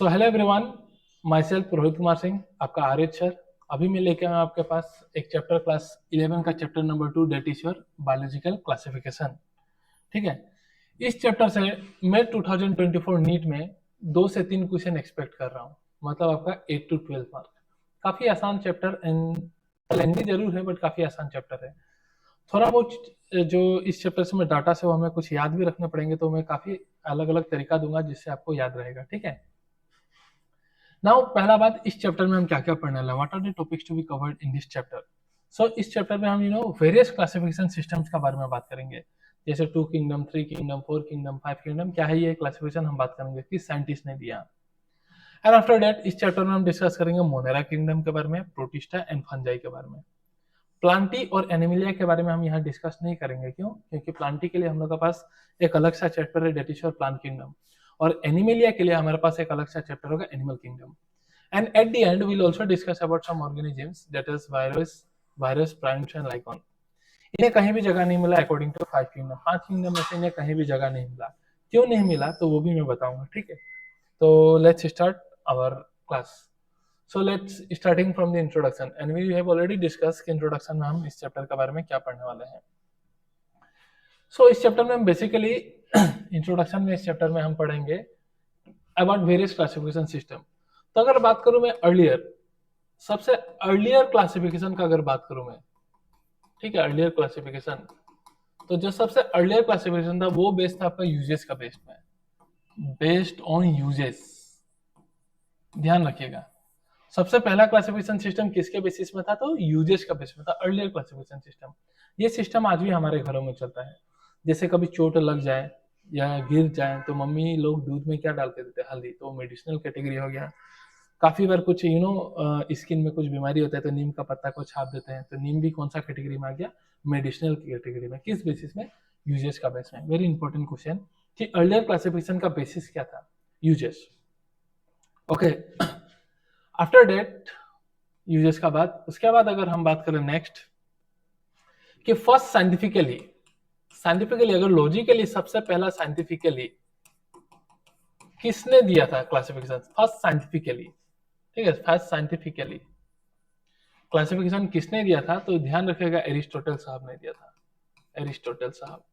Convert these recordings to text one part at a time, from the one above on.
So hello everyone, my self Rohit Kumar Singh, आपका आर्यत sir. अभी मैं लेके आया आपके पास एक चैप्टर क्लास 11 का chapter number 2, that is your biological classification. ठीक है। इस चैप्टर से मैं 2024 नीट में 2 से 3 क्वेश्चन एक्सपेक्ट कर रहा हूँ। मतलब आपका 8 to 12 मार्क। काफी आसान चैप्टर एंड लेंथी जरूर है, बट काफी आसान चैप्टर है। थोड़ा बहुत जो इस चैप्टर से मैं डाटा से वो हमें कुछ याद भी रखने पड़ेंगे, तो मैं काफी अलग अलग तरीका दूंगा जिससे आपको याद रहेगा। ठीक है। नाउ पहला बात, इस चैप्टर में हम क्या क्या पढ़ने वाले, what are the topics to be covered in this chapter. So इस चैप्टर में हम वेरियस क्लासिफिकेशन सिस्टम्स का बारे में बात करेंगे, जैसे 2 किंगडम, 3 किंगडम, 4 किंगडम, 5 किंगडम, क्या है ये क्लासिफिकेशन हम बात करेंगे, किस साइंटिस्ट ने दिया। एंड आफ्टर दैट इस चैप्टर में हम डिस्कस करेंगे मोनेरा किंगडम के बारे में, प्रोटिस्टा एंड फंजाई के बारे में। प्लांटी और एनिमिलिया के बारे में हम यहाँ डिस्कस नहीं करेंगे। क्यों? क्योंकि प्लांटी के लिए हम लोग के पास एक अलग सा चैप्टर है, that is your plant kingdom, और एनिमिलिया के लिए हमारे पास एक अलग सा चैप्टर होगा, animal kingdom. And at the end, we'll also discuss about some organisms, that is virus, primes and lichen. इन्हें कहीं भी जगह नहीं मिला अकॉर्डिंग टू 5 किंगडम। 5 किंगडम में से इन्हें कहीं भी जगह नहीं मिला। क्यों नहीं मिला तो वो भी मैं बताऊंगा। ठीक है। तो let's start our class. So let's starting from the introduction, and we have already discuss कि इंट्रोडक्शन में हम इस चैप्टर के बारे में क्या पढ़ने वाले हैं। सो इस चैप्टर में हम बेसिकली इंट्रोडक्शन में इस चैप्टर में हम पढ़ेंगे अबाउट वेरियस क्लासिफिकेशन सिस्टम। तो अगर बात करूं मैं अर्लियर, सबसे अर्लियर क्लासिफिकेशन का अगर बात करूं मैं, ठीक है, अर्लियर क्लासिफिकेशन, तो जो सबसे अर्लियर क्लासिफिकेशन था वो बेस्ड था आपका यूजेस का बेस्ड में, बेस्ड ऑन यूजेस। ध्यान रखिएगा, सबसे पहला क्लासिफिकेशन सिस्टम किसके बेसिस में था, तो यूजेस का बेसिस में था, अर्लियर क्लासिफिकेशन सिस्टम। ये सिस्टम आज भी हमारे घरों में चलता है। जैसे कभी चोट लग जाए या गिर जाए तो मम्मी लोग दूध में क्या डालते थे, हल्दी, तो मेडिसिनल कैटेगरी हो गया। काफी बार कुछ स्किन में कुछ बीमारी होता है तो नीम का पत्ता को छाप देते हैं, तो नीम भी कौन सा कैटेगरी में आ गया, मेडिसिनल की कैटेगरी में। किस बेसिस में? यूजेस का बेस में। वेरी इंपॉर्टेंट क्वेश्चन कि अर्लियर क्लासिफिकेशन का बेसिस क्या था, uses. Okay, after that uses का बाद, उसके बाद अगर हम बात करें नेक्स्ट कि फर्स्ट साइंटिफिकली अगर लॉजिकली सबसे पहला साइंटिफिकली किसने दिया था क्लासिफिकेशन, फर्स्ट साइंटिफिकली। ठीक है, फर्स्ट साइंटिफिकली क्लासिफिकेशन किसने दिया था, तो ध्यान रखिएगा एरिस्टोटल साहब ने दिया था, एरिस्टोटल साहब।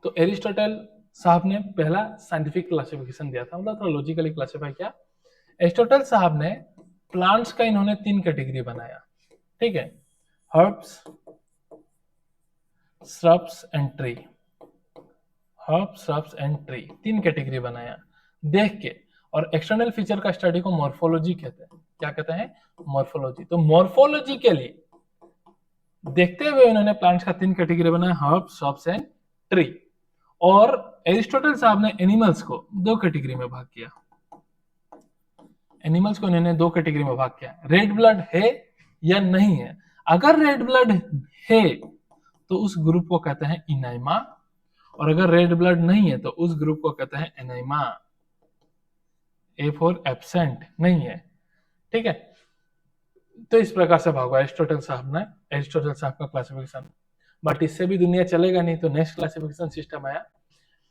तो एरिस्टोटल साहब ने पहला साइंटिफिक क्लासिफिकेशन दिया था, मतलब थोड़ा लॉजिकली क्लासिफाई किया। एरिस्टोटल साहब ने प्लांट्स का इन्होंने 3 कैटेगरी बनाया। ठीक है, herbs, shrubs and tree. Herb, shrubs and tree, 3 category बनाया देख के। और एक्सटर्नल फीचर का स्टडी को मॉर्फोलॉजी कहते हैं। क्या कहते हैं? मॉर्फोलॉजी। तो मॉर्फोलॉजी के लिए देखते हुए इन्होंने प्लांट्स का 3 कैटेगरी बनाया, हर्ब, श्रब्स एंड ट्री। और एरिस्टोटल साहब ने एनिमल्स को 2 कैटेगरी में भाग किया। एनिमल्स को इन्होंने 2 कैटेगरी में भाग किया, रेड ब्लड है या नहीं है। अगर रेड ब्लड है तो उस ग्रुप को कहते हैं इनाइमा, और अगर रेड ब्लड नहीं है तो उस ग्रुप को कहते हैं एनाइमा। ए फॉर एब्सेंट, नहीं है। ठीक है, तो इस प्रकार से भागा एरिस्टोटल साहब ने, एरिस्टोटल साहब का क्लासिफिकेशन। बट इससे भी दुनिया चलेगा नहीं, तो नेक्स्ट क्लासिफिकेशन सिस्टम आया,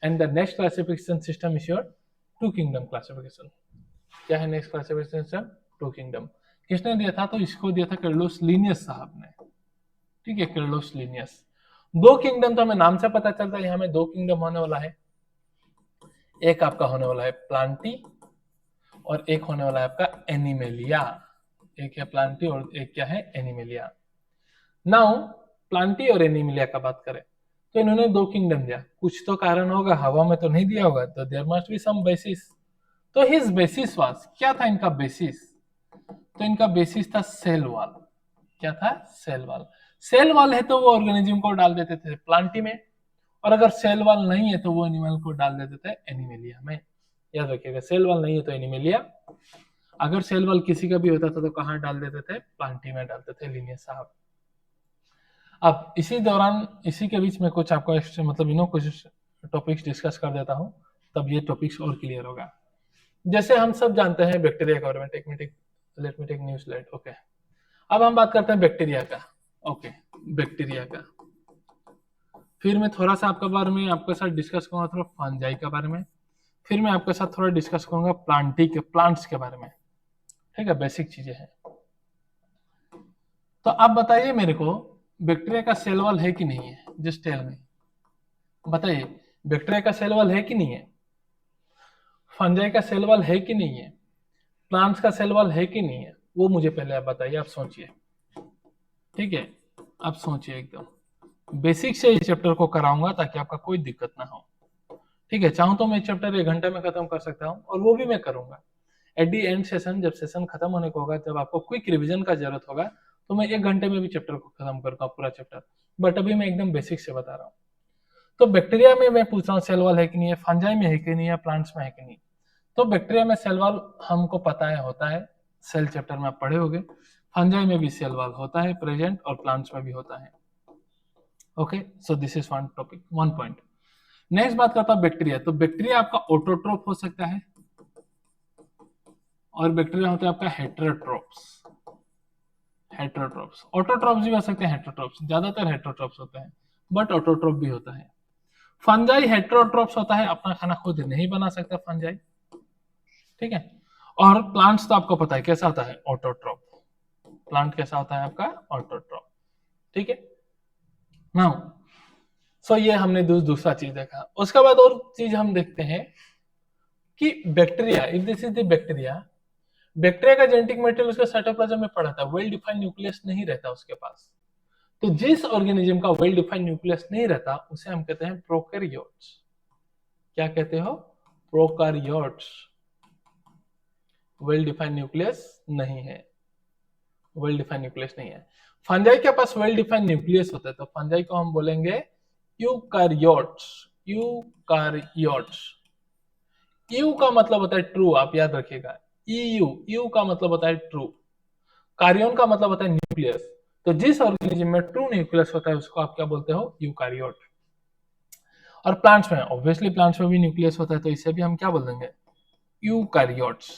and the next classification system is your 2 kingdom classification. क्या है नेक्स्ट क्लासिफिकेशन सिस्टम? 2 किंगडम। किसने दिया था? तो इसको दिया था कार्लोस लीनियस साहब ने। ठीक है, कार्लोस लीनियस। 2 किंगडम तो हमें नाम से पता चलता है, यहाँ में 2 किंगडम होने वाला है। एक आपका होने वाला है प्लांटी और एक होने वाला है आपका एनिमेलिया। एक है प्लांटी और एक क्या है, एनिमेलिया। नाउ प्लांटी और एनिमेलिया का बात करें तो इन्होंने 2 किंगडम दिया, कुछ तो कारण होगा, हवा में तो नहीं दिया होगा, तो there must be some basis. तो हिज बेसिस वाज, क्या था इनका बेसिस? तो इनका बेसिस था सेल वॉल। क्या था? Cell wall. सेल वॉल है तो वो ऑर्गेनिज्म को डाल देते थे प्लांटी में, और अगर सेल वॉल नहीं है तो वो एनिमल को डाल देते थे एनिमेलिया में। याद रखिएगा, सेल वॉल नहीं है तो एनिमेलिया, अगर सेल वॉल किसी का भी होता था तो कहाँ डाल देते थे? प्लांटी में डालते थे, लीनियस साहब। अब इसी दौरान, इसी के बीच में कुछ आपको मतलब कुछ टॉपिक्स डिस्कस कर देता हूँ, तब ये टॉपिक्स और क्लियर होगा। जैसे हम सब जानते हैं बैक्टीरिया के बारे में, let me take new slide. Okay, अब हम बात करते हैं बैक्टीरिया का। ओके, बैक्टीरिया का, फिर मैं थोड़ा सा आपके बारे में आपके साथ डिस्कस करूंगा थोड़ा फंजाई के बारे में, फिर मैं आपके साथ थोड़ा डिस्कस करूंगा प्लांट्स के बारे में, ठीक है, बेसिक चीजें हैं। तो आप बताइए मेरे को, बैक्टीरिया का सेल वॉल है कि नहीं है? जस्ट टेल मी, बताइए, बैक्टीरिया का सेल वॉल है कि नहीं है? फंजाई का सेल वॉल है कि नहीं है? प्लांट्स का सेल वॉल है कि नहीं है? वो मुझे पहले आप बताइए, आप सोचिए, ठीक है, आप सोचिए एकदम बेसिक से इस चैप्टर को कराऊंगा ताकि आपका कोई दिक्कत ना हो, ठीक है। चाहूं तो मैं चैप्टर 1 घंटे में खत्म कर सकता हूं, और वो भी मैं करूंगा एट दी एंड सेशन, जब सेशन खत्म होने को होगा, जब आपको क्विक रिवीजन का जरूरत होगा, तो मैं 1 घंटे में भी चैप्टर को खत्म करूंगा, पूरा चैप्टर। बट अभी मैं एकदम बेसिक से बता रहा हूँ। तो बैक्टीरिया में मैं पूछ रहा हूँ सेल वॉल है कि नहीं है, फंजाई में है कि नहीं है, प्लांट्स में है कि नहीं। तो बैक्टीरिया में सेल वॉल हमको पता है होता है, सेल चैप्टर में आप पढ़े होंगे। फंजाई में भी सेल वॉल होता है प्रेजेंट, और प्लांट्स में भी होता है। Okay, so this is one topic, one point. Next बात करता हूँ बैक्टीरिया। तो बैक्टीरिया आपका ऑटोट्रोफ हो सकता है, और बैक्टीरिया होता है आपका हेटेरोट्रोप्स। हेटेरोट्रोप्स, ऑटोट्रोप्स भी हो सकते हैं, हेटेरोट्रोप्स, ज्यादातर हेटेरोट्रोप्स होते हैं, बट ऑटोट्रोप भी होता है। फंजाई हेटेरोट्रोप्स होता है, अपना खाना खुद नहीं बना सकता फंजाई, ठीक है। और प्लांट्स तो आपको पता है कैसा होता है, ऑटोट्रोप। प्लांट कैसा होता है आपका, ऑटोट्रोप, ठीक है। नाउ सो ये हमने दूसरा चीज देखा। उसके बाद और चीज हम देखते हैं कि bacteria, if this is the bacteria, bacteria का जेनेटिक मटेरियल उसके साइटोप्लाज्म में पड़ा था, वेल डिफाइंड न्यूक्लियस नहीं रहता उसके पास। तो जिस ऑर्गेनिज्म का वेल डिफाइंड न्यूक्लियस नहीं रहता उसे हम कहते हैं प्रोकैरियोट्स। क्या कहते हो, प्रोकैरियोट्स। वेल डिफाइंड न्यूक्लियस नहीं है, वेल डिफाइंड न्यूक्लियस नहीं है। फंजाई के पास वेल डिफाइंड न्यूक्लियस होता है, तो फंजाई को हम बोलेंगे यूकारियोट्स। यूकारियोट्स, यू का मतलब होता है ट्रू, आप याद रखिएगा। यू का मतलब होता है ट्रू, कार्योन का मतलब होता है न्यूक्लियस। तो जिस ऑर्गेनिज्म में ट्रू न्यूक्लियस होता है उसको आप क्या बोलते हो, यूकारियोट। और प्लांट्स में, ऑब्वियसली प्लांट्स में भी न्यूक्लियस होता है, तो इसे भी हम क्या बोल देंगे, यूकारियोट्स।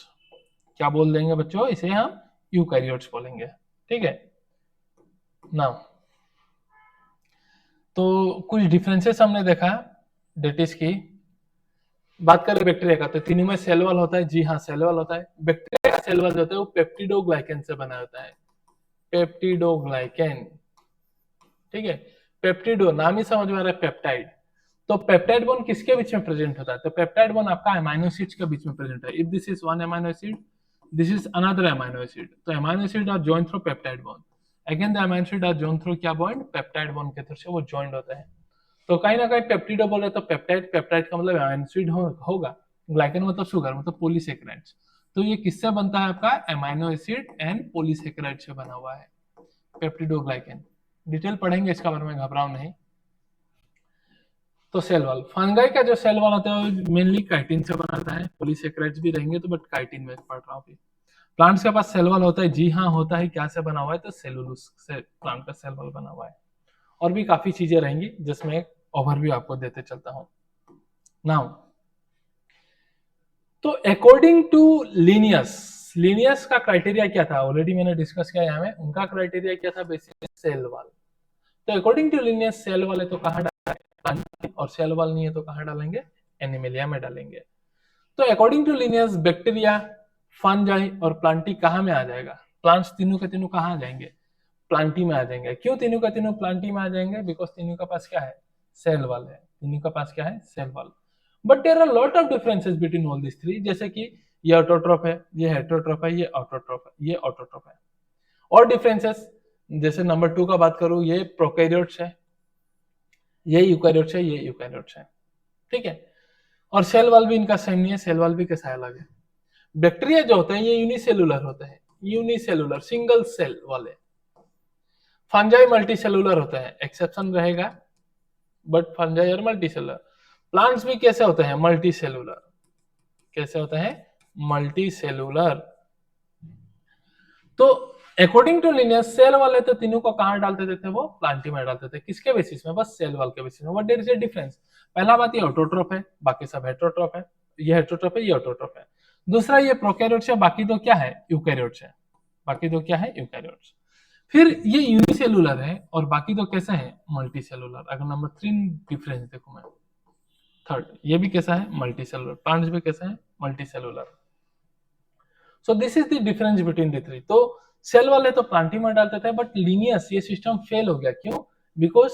क्या बोल देंगे बच्चों, इसे हम यूकारियोट्स बोलेंगे, ठीक है। नाउ तो कुछ डिफरेंसेस हमने देखा, डेट इज की। बात करें बैक्टीरिया का, तो तीनों में सेल वॉल होता है, जी हाँ सेल वॉल होता है। बैक्टीरिया का सेल वॉल जो होता है वो पेप्टिडोग्लाइकेन से बना होता है, पेप्टिडोग्लाइकेन, ठीक है। पेप्टिडो, नाम ही समझ में आ रहा है, पेप्टाइड। तो पेप्टाइड बॉन्ड किसके बीच में प्रेजेंट होता है, तो पेप्टाइड बॉन्ड आपका अमाइनो एसिड्स के बीच में प्रेजेंट है। If this is one amino acid, this is another amino acid, तो amino acid are joined through peptide bond. Again the amino acid are joined through क्या बॉन्ड, पेप्टाइड बॉन्ड के through से वो joined होता है। तो कहीं ना कहीं पेप्टिडो बोले तो पेप्टाइड, पेप्टाइड का मतलब अमाइनो एसिड होगा, ग्लाइकन मतलब शुगर, मतलब पॉलीसेकेराइड्स। तो ये किससे बनता है आपका, अमाइनो एसिड एंड पॉलीसेकेराइड से बना हुआ है पेप्टिडोग्लाइकेन। डिटेल पढ़ेंगे इसका बारे में, घबराओ नहीं। तो सेल वॉल, फंगाई का जो सेल वॉल होता है वो मेनली काइटिन से बनाता है, पॉलीसेकेराइड्स भी रहेंगे तो, बट काइटिन में पढ़ रहा हूँ अभी। प्लांट्स के पास सेल वॉल होता है, जी हाँ होता है, क्या से बना हुआ है, तो सेलुलोज से प्लांट का सेल वॉल बना हुआ है। और भी काफी चीजें रहेंगी जिसमें एक ओवरव्यू आपको देते चलता हूं। नाउ तो अकॉर्डिंग टू लीनियस का क्राइटेरिया क्या था, ऑलरेडी मैंने डिस्कस किया यहाँ में। उनका क्राइटेरिया क्या था, बेसिकली सेल वॉल। तो according to Linnaeus cell wall है तो कहाँ डालेंगे, और सेल वॉल नहीं है तो कहाँ डालेंगे, एनिमेलिया में डालेंगे। तो according to Linnaeus bacteria, fungi और प्लांटी कहाँ में आ जाएगा, प्लांट्स तीनों के तीनों कहाँ आ जाएंगे, प्लांटी में आ जाएंगे। क्यों तीनों का तीनों प्लांटी में आ जाएंगे, बिकॉज तीनों का पास क्या है, सेल वॉल है। तीनों का पास क्या है, cell wall. But there are lot of differences between all this three, जैसे कि ये ऑटोट्रोप है, ये हेटेरोट्रोप है, ये ऑटोट्रोप है, ये ऑटोट्रोप है। और डिफरेंसेस, जैसे नंबर 2 का बात करूं, ये प्रोकैरियोट्स है, ये यूकैरियोट्स है, ये यूकैरियोट्स है, ठीक है। और सेल वॉल भी इनका सेम नहीं है, सेल वॉल भी कैसा अलग है। बैक्टीरिया जो होते हैं ये यूनिसेलुलर होते हैं, यूनिसेलुलर सिंगल सेल वाले। फंजाई मल्टी सेलुलर होते हैं, एक्सेप्शन रहेगा, बट फंजाई और मल्टी सेलुलर। प्लांट्स भी कैसे होते हैं, मल्टी सेलुलर। कैसे होते हैं, मल्टी सेलुलर। तो अकॉर्डिंग टू लीनियस, सेल वाले तो तीनों को कहां डालते थे वो, प्लांटी में डालते थे, किसके बेसिस में, बस सेल वाल के बेसिस में। What there is a difference, पहला बात ये ऑटोट्रोप है, बाकी सब हेटेरोट्रोप है। ये हेटेरोट्रोप है, ये ऑटोट्रोप है। दूसरा ये प्रोकैरियोट्स है, बाकी दो क्या है, यूकैरियोट्स है। बाकी दो क्या है, यूकैरियोट्स। फिर ये यूनिसेलुलर है, और बाकी दो कैसे हैं, मल्टी सेलुलर। अगर नंबर 3 डिफरेंस देखो मैं, थर्ड, ये भी कैसा है, मल्टी सेलुलर। प्लांट्स भी कैसा है, multi cellular. So this is the difference between the three. तो सेल वाले तो प्लांटी में डालते थे, बट लीनियस ये सिस्टम फेल हो गया। क्यों? बिकॉज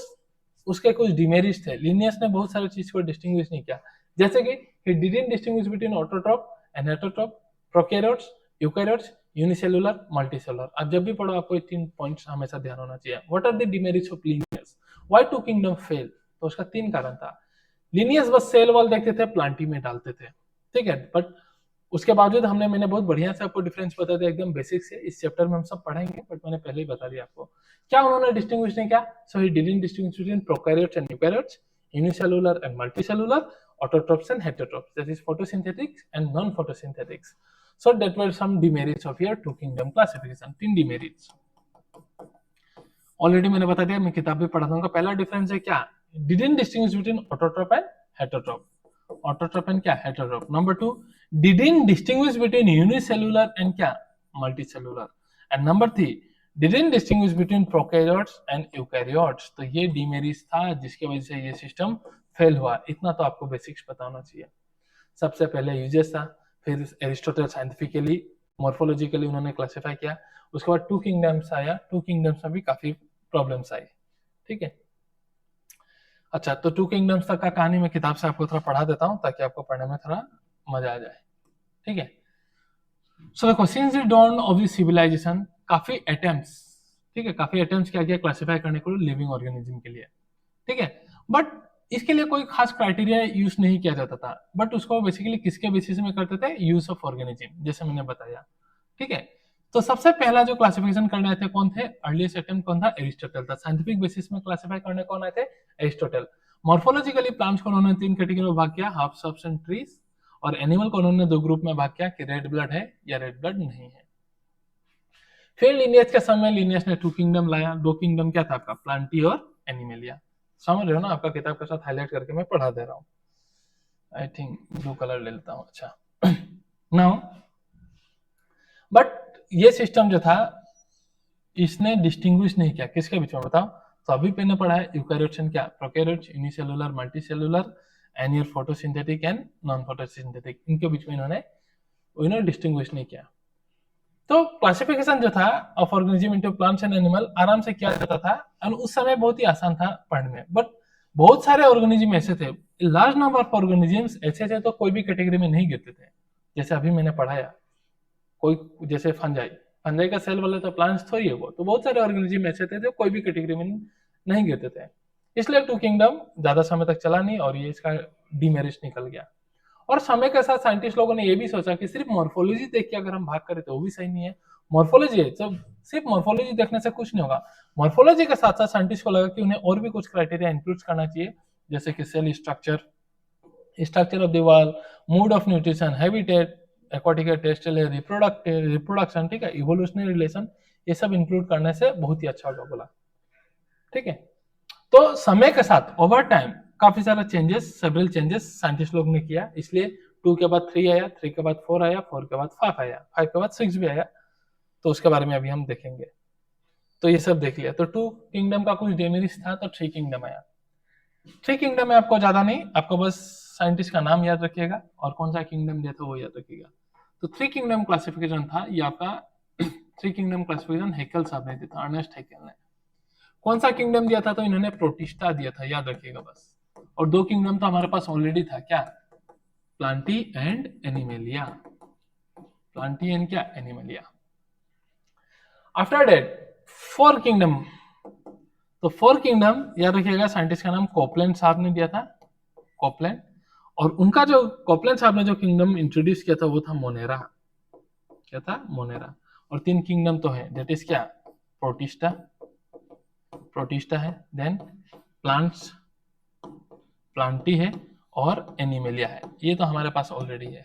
उसके कुछ डिमेरिट्स थे। लीनियस ने बहुत सारी चीज को डिस्टिंग्विश नहीं किया, जैसे कि he didn't distinguish between autotroph and heterotroph, prokaryotes, eukaryotes, unicellular, multicellular। आप जब भी पढ़ो आपको ये 3 पॉइंट्स हमेशा ध्यान होना चाहिए। What are the demerits of Linnaeus, why two kingdom fail? तो उसका 3 कारण था। लीनियस बस सेल वॉल देखते थे, प्लांटी में डालते थे, ठीक है, बट उसके बावजूद मैंने बहुत बढ़िया से आपको डिफरेंस बता दिया, एकदम बेसिक से। इस चैप्टर में हम सब पढ़ेंगे, बट मैंने पहले ही बता दिया आपको क्या उन्होंने डिस्टिंग्विश नहीं किया। So he didn't distinguish between prokaryotes and eukaryotes, unicellular and multicellular, autotrophs and heterotrophs, that is photosynthetics and non-photosynthetics. So that were some demerits of your two kingdom classification, 3 demerits। Already मैंने बता दिया, मैं किताब भी पढ़ा दूंगा। पहला difference है क्या, didn't distinguish between autotroph and heterotroph, autotroph and क्या, heterotroph। Number 2, didn't distinguish between unicellular and क्या, multicellular। And number 3, didn't distinguish between prokaryotes and eukaryotes। तो ये डिमेरिट्स था जिसकी वजह से ये सिस्टम फेल हुआ। इतना तो आपको बेसिक्स पता होना चाहिए। सबसे पहले यूजेस था, फिर एरिस्टोटल साइंटिफिकली मॉर्फोलॉजिकली उन्होंने क्लासिफाई किया। उसके बाद टू किंगडम्स आया, टू किंगडम्स में भी काफी प्रॉब्लम्स आई, ठीक है। अच्छा, तो टू किंगडम्स तक का कहानी मैं किताब से आपको थोड़ा पढ़ा देता हूँ ताकि आपको पढ़ने में थोड़ा मजा आ जाए, ठीक है। सो देखो, since the dawn of the civilization, काफी अटेम्प्ट्स, ठीक है, काफी अटेम्प्ट्स किया गया क्लासिफाई करने को लिविंग ऑर्गेनिज्म के लिए, ठीक है, बट इसके लिए कोई खास क्राइटेरिया यूज नहीं किया जाता था। बट उसको बेसिकली किसके बेसिस में करते थे, यूज ऑफ ऑर्गेनिज्म, जैसे मैंने बताया, ठीक है। तो सबसे पहला जो क्लासिफिकेशन करने आए थे कौन थे, अर्लीस्ट अटेम्प्ट कौन था, एरिस्टोटल था। साइंटिफिक बेसिस में क्लासिफाई करने कौन आए थे, एरिस्टोटल। मॉर्फोलॉजिकली प्लांट्स को उन्होंने 3 कैटेगरी में भाग किया, हर्ब्स, सब्स एंड ट्रीज। और एनिमल को उन्होंने 2 ग्रुप में भाग किया कि रेड ब्लड है या रेड ब्लड नहीं है। फिर लिनियस के समय लिनियस ने 2 किंगडम लाया। 2 किंगडम क्या था आपका, प्लांटी और एनिमलिया। समझ रहे हो ना, आपका किताब के साथ हाईलाइट करके मैं पढ़ा दे रहा हूँ। आई थिंक ब्लू कलर ले लेता हूँ। अच्छा, नाउ बट ये सिस्टम जो था इसने डिस्टिंग्विश नहीं किया किसके बीच में, बताओ। तो अभी मैंने पढ़ा है यूकैरियोट्स एंड क्या, prokaryotes, unicellular, multicellular, and your photosynthetic and non photosynthetic, इनके बीच में इन्होंने डिस्टिंग्विश नहीं किया। तो क्लासिफिकेशन जो था of organism into plants and animal आराम से किया जाता था, और उस समय बहुत ही आसान था पढ़ने में। बट बहुत सारे ऑर्गेनिज्म ऐसे थे, लार्ज नंबर ऑफ ऑर्गेनिजम्स ऐसे थे तो कोई भी कैटेगरी में नहीं गिरते थे। जैसे अभी मैंने पढ़ाया, कोई जैसे फंजाई, फंजाई का सेल वाले तो प्लांट्स थोड़ी है वो, तो बहुत सारे ऑर्गेनिज्म ऐसे थे जो कोई भी कैटेगरी में नहीं गिरते थे। इसलिए टू किंगडम ज्यादा समय तक चला नहीं और ये इसका डिमेरिट निकल गया। और समय के साथ साइंटिस्ट लोगों ने ये भी सोचा कि सिर्फ मॉर्फोलॉजी देख के अगर हम भाग करें तो वो भी सही नहीं है। मॉर्फोलॉजी है तो सिर्फ मॉर्फोलॉजी देखने से कुछ नहीं होगा। मॉर्फोलॉजी के साथ साथ साइंटिस्ट को लगा कि उन्हें और भी कुछ क्राइटेरिया इंक्लूड करना चाहिए, जैसे कि cell structure, structure of the wall, mode of nutrition, habitat, aquatic है, टेरेस्ट्रियल है, रिप्रोडक्शन, ठीक है, इवोल्यूशनरी रिलेशन, ये सब इंक्लूड करने से बहुत ही अच्छा होगा बोला, ठीक है। तो समय के साथ ओवर टाइम काफी सारा चेंजेस, सेवरल चेंजेस साइंटिस्ट लोग ने किया। इसलिए 2 के बाद 3 आया, 3 के बाद 4 आया, 4 के बाद 5 आया, 5 के बाद 6 भी आया। तो उसके बारे में अभी हम देखेंगे। तो ये सब देख लिया। तो 2 किंगडम का कुछ डेमेरिट्स था, तो 3 किंगडम आया। 3 किंगडम में आपको ज्यादा नहीं, आपको बस साइंटिस्ट का नाम याद रखिएगा और कौन सा किंगडम दिया था वो याद रखिएगा। तो 3 किंगडम क्लासिफिकेशन था ये आपका। 3 किंगडम क्लासिफिकेशन हैकेल साहब ने दिया था, अर्नेस्ट हैकेल ने। कौन सा किंगडम दिया था, तो इन्होंने प्रोटिस्टा दिया था, याद रखिएगा बस। और 2 किंगडम तो हमारे पास ऑलरेडी था, क्या, Plantae and animalia, Plantae and क्या, एनिमेलिया। After that 4 kingdom. तो 4 किंगडम याद रखिएगा, साइंटिस्ट का नाम कोपलैंड साहब ने दिया था, कोपलैंड। और उनका जो कोपलैंड साहब ने जो किंगडम इंट्रोड्यूस किया था वो था मोनेरा, क्या था, मोनेरा। और 3 किंगडम तो है, दैट इज क्या, प्रोटिस्टा, प्रोटिस्टा है, देन प्लांट्स, प्लांटी है, और एनिमेलिया है। ये तो हमारे पास ऑलरेडी है,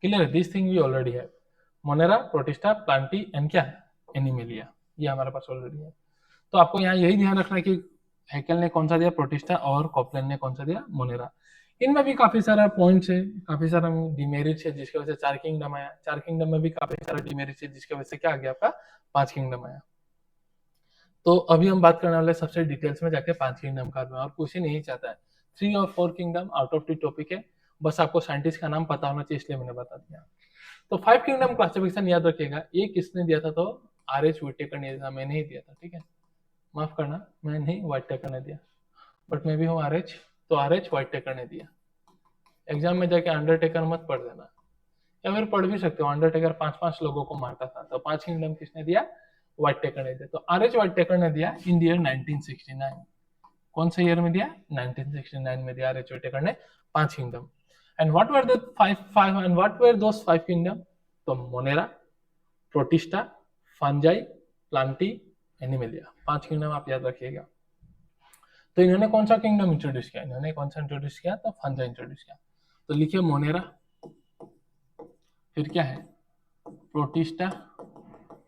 क्लियर है, दिस थिंग वी ऑलरेडी है, मोनेरा, प्रोटिस्टा, प्लांटी एंड क्या, एनिमेलिया, ये हमारे पास ऑलरेडी है। तो आपको यहाँ यही ध्यान रखना है कि हैकेल ने कौन सा दिया, प्रोटिस्टा, और कॉपलैंड ने कौन सा दिया, मोनेरा। इनमें भी काफी सारा पॉइंट्स है, काफी सारा डिमेरिट्स है, जिसकी वजह से 4 किंगडम आया। 4 किंगडम में भी काफी सारा डिमेरिट्स है, जिसकी वजह से क्या आ गया आपका, 5 किंगडम आया। तो अभी हम बात करने वाले सबसे डिटेल्स में जाके 5 किंगडम का, और कुछ ही नहीं चाहता है 3 और 4 kingdom out of the topic है, बस आपको साइंटिस्ट का नाम पता होना चाहिए इसलिए मैंने बता दिया। तो 5 किंगडम क्लासिफिकेशन याद रखिएगा, ये किसने दिया था? तो आर.एच. व्हिटेकर ने दिया था, मैंने ही दिया था, ठीक है, माफ करना, मैं नहीं, व्हिटेकर ने दिया, बट मैं भी हूँ आर.एच., तो आर.एच. व्हिटेकर ने दिया। एग्जाम में जाके अंडरटेकर मत पढ़ देना, या फिर पढ़ भी सकते हो, अंडरटेकर 5-5 लोगों को मारता था, तो 5 किंगडम किसने दिया? व्हिटेकर ने दिया। तो आर.एच. व्हिटेकर ने दिया इन ईयर 1969। कौन से ईयर में दिया? 1969 में दिया आर.एच. व्हिटेकर ने 5 kingdom. And what were the five and what were those 5 kingdom? तो monera, protista, fungi, plantae, animalia, 5 kingdom आप याद रखिएगा। तो इन्होंने कौन सा किंगडम इंट्रोड्यूस किया? इन्होंने कौन सा इंट्रोड्यूस किया? तो फंजाई इंट्रोड्यूस किया। तो लिखिए मोनेरा, फिर क्या है? प्रोटिस्टा,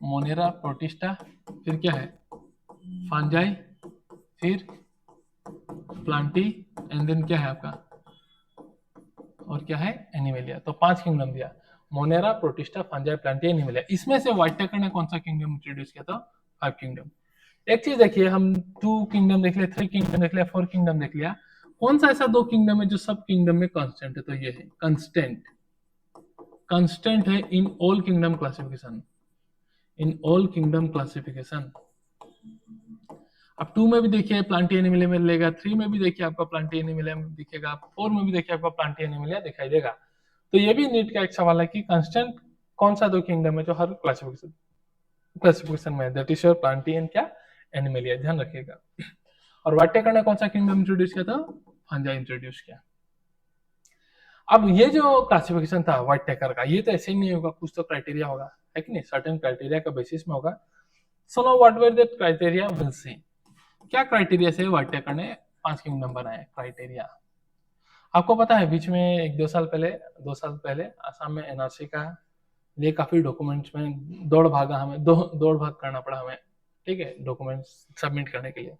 मोनेरा, प्रोटिस्टा, फिर क्या है? फंजाई, फिर प्लांटी, एंड देन क्या है आपका? और क्या है? एनिमेलिया। तो 5 किंगडम दिया, Monera, protista, fungi, plantae, animalia. इसमें से व्हिटेकर ने कौन सा किंगडम इंट्रोड्यूस किया था? 5 किंगडम। एक चीज देखिए, हम 2 किंगडम देख लिया, 3 किंगडम देख लिया, 4 किंगडम देख लिया, कौन सा ऐसा 2 किंगडम है जो सब किंगडम में कांस्टेंट है? तो ये है कांस्टेंट, कांस्टेंट है in all kingdom classification, in all kingdom classification. अब 2 में भी देखिए प्लांटी एनिमेलिया मिलेगा, 3 में भी देखिए आपका प्लांटी एनिमेलिया दिखेगा, 4 में भी देखिए आपका प्लांटी एनिमेलिया दिखाई देगा। तो ये भी नीट का एक सवाल है कि कांस्टेंट कौन सा 2 किंगडम है जो हर क्लासिफिकेशन में है? That is your Plantae and क्या? एनिमेलिया, ध्यान रखिएगा। और व्हिटेकर ने कौन सा किंगडम इंट्रोड्यूस किया था? फंजाई इंट्रोड्यूस किया। अब ये जो क्लासिफिकेशन था व्हिटेकर का, ये तो ऐसे ही नहीं होगा, कुछ तो क्राइटेरिया होगा, है कि नहीं? सर्टेन क्राइटेरिया का बेसिस में होगा। So now what were that criteria? Will see. क्या क्राइटेरिया से व्हिटेकर ने 5 किंगडम बनाए? क्राइटेरिया आपको पता है, बीच में 2 साल पहले आसाम में एनआरसी का लिए काफी डॉक्यूमेंट्स में दौड़ भाग करना पड़ा हमें, ठीक है, डॉक्यूमेंट्स सबमिट करने के लिए।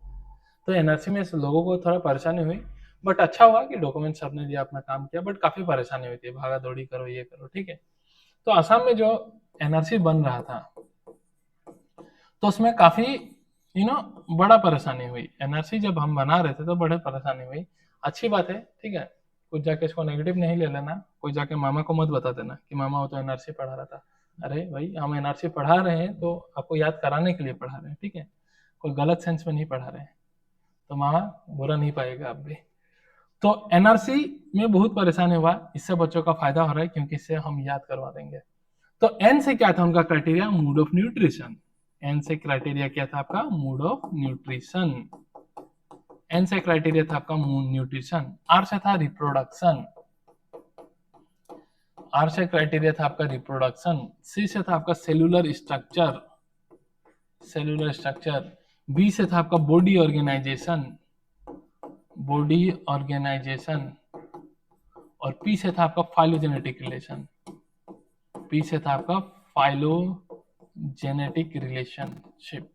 तो एनआरसी में लोगों को थोड़ा परेशानी हुई, बट अच्छा हुआ कि डॉक्यूमेंट सबने दिया, अपना काम किया, बट काफी परेशानी हुई थी, भागा दौड़ी करो, ये करो, ठीक है। तो आसाम में जो एनआरसी बन रहा था, तो उसमें काफी बड़ा परेशानी हुई। एनआरसी जब हम बना रहे थे तो बड़े परेशानी हुई। अच्छी बात है, ठीक है, कुछ जाके इसको नेगेटिव नहीं ले लेना, कोई जाके मामा को मत बता देना कि मामा वो तो एनआरसी पढ़ा रहा था। अरे भाई, हम एनआरसी पढ़ा रहे हैं तो आपको याद कराने के लिए पढ़ा रहे हैं, ठीक है, कोई गलत सेंस में नहीं पढ़ा रहे हैं, तो मामा बुरा नहीं पाएगा आप भी। तो एनआरसी में बहुत परेशानी हुआ, इससे बच्चों का फायदा हो रहा है क्योंकि इससे हम याद करवा देंगे। तो एन से क्या था उनका criteria? Mode of nutrition. N से क्राइटेरिया क्या था आपका? Mode of nutrition. एन से क्राइटेरिया था आपका मूड न्यूट्रिशन। आर से था रिप्रोडक्शन, आर से क्राइटेरिया था आपका रिप्रोडक्शन। सी से था आपका cellular structure, cellular structure. B से था आपका बॉडी ऑर्गेनाइजेशन, बॉडी ऑर्गेनाइजेशन। और पी से था आपका फाइलोजेनेटिक रिलेशन, पी से था आपका फाइलोजेनेटिक रिलेशनशिप,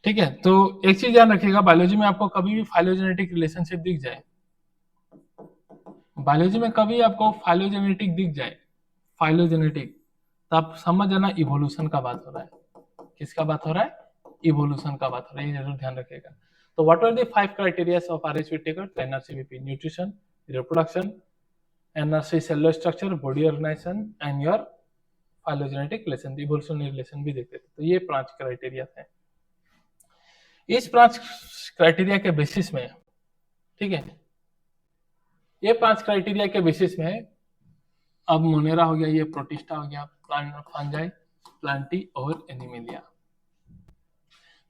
ठीक है। तो एक चीज ध्यान रखिएगा, बायोलॉजी में आपको कभी भी फाइलोजेनेटिक रिलेशनशिप दिख जाए, बायोलॉजी में कभी आपको फाइलोजेनेटिक दिख जाए, फाइलोजेनेटिक, तो आप समझ जाना इवोल्यूशन का बात हो रहा है। किसका बात हो रहा है? इवोल्यूशन का बात हो रहा है, ये जरूर ध्यान रखिएगा। तो what are the 5 criteria of RH Whittaker? NRCBP, nutrition, reproduction, NRC cellular structure, body organisation and your phylogenetic relation, evolutionary relation भी देखते थे। तो ये 5 क्राइटेरिया थे। इस 5 क्राइटेरिया के बेसिस में, ठीक है, ये 5 क्राइटेरिया के बेसिस में अब मोनेरा हो गया, ये प्रोटिस्टा हो गया, फंजाई, प्लांटी और एनिमेलिया।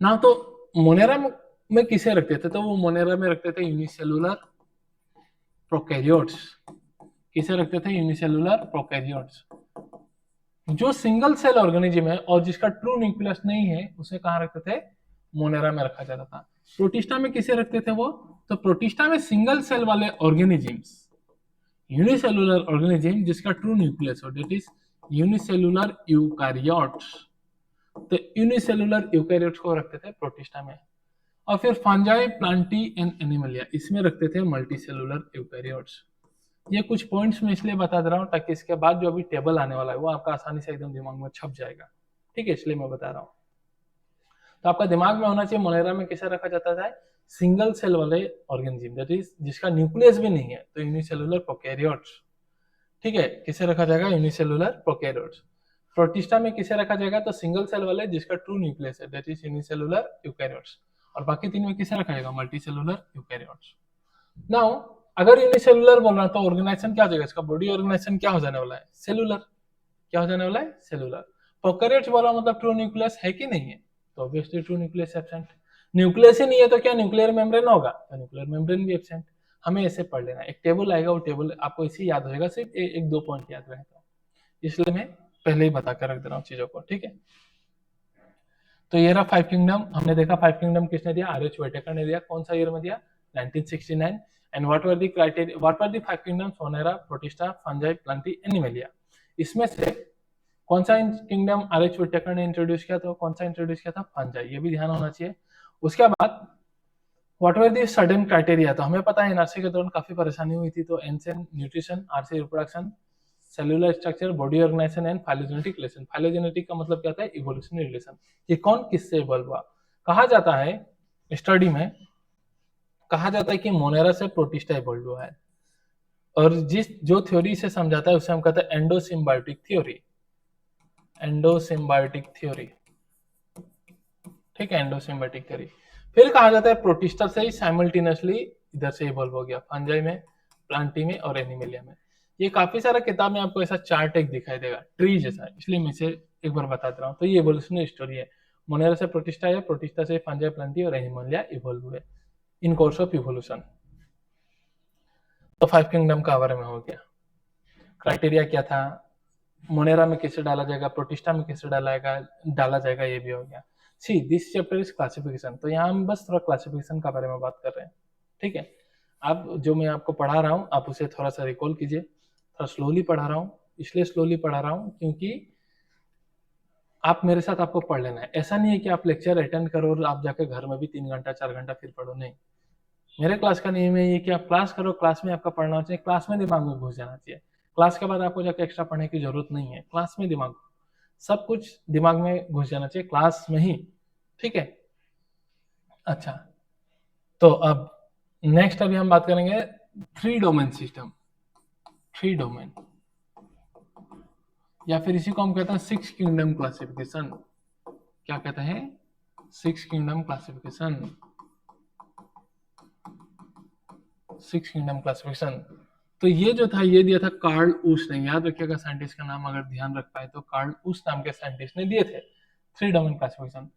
ना तो मोनेरा में किसे रखते थे? तो वो मोनेरा में रखते थे यूनिसेलुलर प्रोकैरियोट्स। किसे रखते थे? Unicellular prokaryotes. जो सिंगल सेल ऑर्गेनिज्म है और जिसका ट्रू न्यूक्लियस नहीं है, उसे कहाँ रखते थे? मोनेरा में रखा जाता था। प्रोटिस्टा में किसे रखते थे वो? तो प्रोटिस्टा में सिंगल सेल वाले ऑर्गेनिजम्स, यूनिसेलुलर ऑर्गेनिज्म जिसका ट्रू न्यूक्लियस हो, दैट इज यूनिसेलुलर यूकैरियोट्स। तो यूनिसेलुलर यूकैरियोट्स को रखते थे प्रोटिस्टा में। और फिर फंजाई, प्लांटी एंड एनिमलिया, इसमें रखते थे मल्टीसेलुलर यूकैरियोट्स। ये कुछ पॉइंट्स में इसलिए बता दे रहा हूँ ताकि इसके बाद जो अभी टेबल आने वाला है वो आपका आसानी से एकदम दिमाग में छप जाएगा, ठीक है, इसलिए मैं बता रहा हूँ। तो आपका दिमाग में होना चाहिए मोनेरा में किसे रखा जाता है, सिंगल सेल वाले ऑर्गेनिज्म, दैट इज जिसका न्यूक्लियस भी नहीं है, तो यूनिसेलुलर प्रोकैरियोट्स। ठीक है, किसे रखा जाएगा, यूनिसेलुलर प्रोकैरियोट्स। प्रोटिस्टा में किसे रखा जाएगा, तो सिंगल सेल वाले जिसका ट्रू न्यूक्लियस है, दैट इज यूनिसेलुलर यूकैरियोट्स। और बाकी तीन में किसे रखा जाएगा, मल्टीसेलुलर यूकैरियोट्स। नाउ अगर यूनिसेलुलर बोल रहा है तो ऑर्गेनाइजेशन क्या हो जाएगा, इसका बॉडी ऑर्गेनाइजेशन क्या हो जाने वाला है, सेलुलर। क्या हो जाने वाला है, सेलुलर। प्रोकैरियोट्स बोला मतलब ट्रू न्यूक्लियस है कि नहीं है, तो obviously true nucleus absent. Nucleus ही नहीं है तो क्या न्यूक्लियर मेम्ब्रेन होगा, तो न्यूक्लियर मेम्ब्रेन भी एब्सेंट। हमें ऐसे पढ़ लेना, एक टेबल आएगा, वो टेबल आपको इसी याद होगा, सिर्फ एक दो पॉइंट याद रहेगा, इसलिए मैं पहले ही बता कर रख दे रहा हूँ चीजों को। ठीक है, तो ये रहा फाइव किंगडम। हमने देखा फाइव किंगडम किसने दिया, आर एच व्हिटेकर ने दिया। कौन सा ईयर में दिया, 1969। And what were the criteria, what were the five kingdoms, Monera, protista, fungi, plantae, animalia. इसमें से कौन सा किंगडम आर एच व्हिटेकर ने इंट्रोड्यूस किया, तो कौन सा इंट्रोड्यूस किया था, फंजाई, ये भी ध्यान होना चाहिए। उसके बाद what were the sudden criteria, तो हमें पता है एनआरसी के दौरान काफी परेशानी हुई थी, तो एनसेन न्यूट्रिशन, आरसी reproduction, cellular structure, body organisation and phylogenetic relation. Phylogenetic का मतलब क्या होता है, इवोल्यूशनरी रिलेशन, कि कौन किससे इवॉल्व हुआ। कहा जाता है स्टडी में, कहा जाता है कि मोनेरा से प्रोटिस्टा इवॉल्व हुआ है, और जिस जो थ्योरी से समझाता है उसे हम कहते हैं एंडोसिम्बायोटिक थ्योरी, एंडोसिम्बायोटिक थ्योरी। ठीक है, एंडोसिम्बायोटिक थ्योरी। फिर कहा जाता है प्रोटिस्टा से ही साइमल्टेनियसली इधर से इवॉल्व हो गया, फंजाई में, प्लांटी में और एनिमेलिया में। ये काफी सारा किताब में आपको ऐसा चार्ट एक दिखाई देगा, ट्री जैसा, इसलिए मैं इसे एक बार बता दे रहा हूँ। तो ये इवोल्यूशनरी स्टोरी है, मोनेरा से प्रोटिस्टा है, प्रोटिस्टा से फंजाई, प्लांटी और एनिमेलिया इवॉल्व हुए इन कोर्स ऑफ इवोल्यूशन। तो फाइव किंगडम का बारे में हो गया। क्राइटेरिया क्या था, मोनेरा में किसे डाला जाएगा, प्रोटिस्टा में किसे डाला जाएगा, ये भी हो गया। See this chapter is classification, तो यहाँ हम बस थोड़ा क्लासिफिकेशन का बारे में बात कर रहे हैं। ठीक है, अब जो मैं आपको पढ़ा रहा हूँ आप उसे थोड़ा सा रिकॉल कीजिए। थोड़ा स्लोली पढ़ा रहा हूँ, इसलिए स्लोली पढ़ा रहा हूँ क्योंकि आप मेरे साथ आपको पढ़ लेना है। ऐसा नहीं है कि आप लेक्चर अटेंड करो और आप जाकर घर में भी 3 घंटा 4 घंटा फिर पढ़ो, नहीं। मेरे क्लास का नियम है ये कि आप क्लास करो, क्लास में आपका पढ़ना चाहिए, क्लास में दिमाग में घुस जाना चाहिए। क्लास के बाद आपको जाकर एक्स्ट्रा पढ़ने की जरूरत नहीं है, क्लास में दिमाग, सब कुछ दिमाग में घुस जाना चाहिए क्लास में ही। ठीक है, अच्छा, तो अब नेक्स्ट अभी हम बात करेंगे three domain system, three domain, या फिर इसी को हम कहते हैं सिक्स किंगडम क्लासिफिकेशन। क्या कहते हैं, six kingdom classification, six kingdom classification. तो ये जो था ये दिया था कार्ल उस ने, याद रखिएगा साइंटिस्ट का नाम अगर ध्यान रख पाए तो, कार्ल उस नाम के साइंटिस्ट ने दिए थे थ्री डोमेन क्लासिफिकेशन।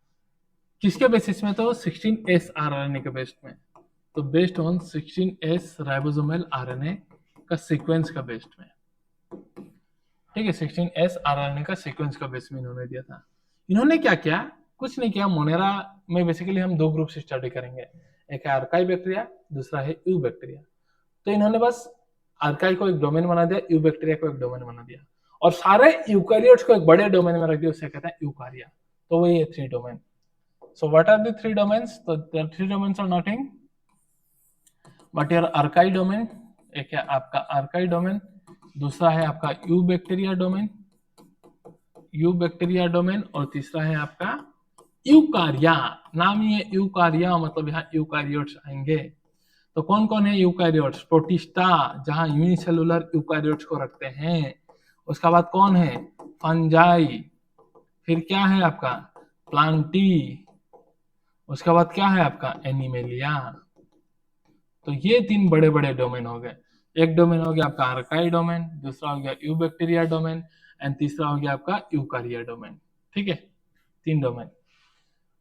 किसके बेसिस में, तो 16S आरएनए के बेस्ड में, तो based on 16S ribosomal RNA का सीक्वेंस का बेस्ड में। ठीक है, 16S आरएनए का सीक्वेंस का बेस में इन्होंने दिया था। इन्होंने क्या किया, कुछ नहीं किया। मोनेरा में बेसिकली हम दो ग्रुप से स्टडी करेंगे, एक है आर्काई बैक्टीरिया, दूसरा है यू बैक्टीरिया। तो इन्होंने बस आर्काई को एक डोमेन बना दिया, यू बैक्टीरिया को एक डोमेन बना दिया, और सारे यूकैरियोट्स को एक बड़े डोमेन में रख दिया, उसे कहते हैं यूकारिया। तो वही है three domain. So what are the three domains? So the three domains are nothing but your archaea domain, एक है आपका archaea domain, दूसरा है आपका you bacteria domain, you bacteria domain, और तीसरा है आपका यूकारिया। नाम ही है यूकारिया, मतलब यहाँ यूकारियोट्स आएंगे। तो कौन कौन है यूकारियोट्स, प्रोटिस्टा जहां यूनिसेलुलर यूकारियोट्स को रखते हैं, उसका बाद कौन है, फंजाई, फिर क्या है आपका प्लांटी, उसके बाद क्या है आपका एनिमेलिया। तो ये तीन बड़े बड़े डोमेन हो गए। एक डोमेन हो गया आपका आर्काई डोमेन, दूसरा हो गया यू बैक्टीरिया डोमेन, एंड तीसरा हो गया आपका यूकारिया डोमेन। ठीक है, तीन डोमेन।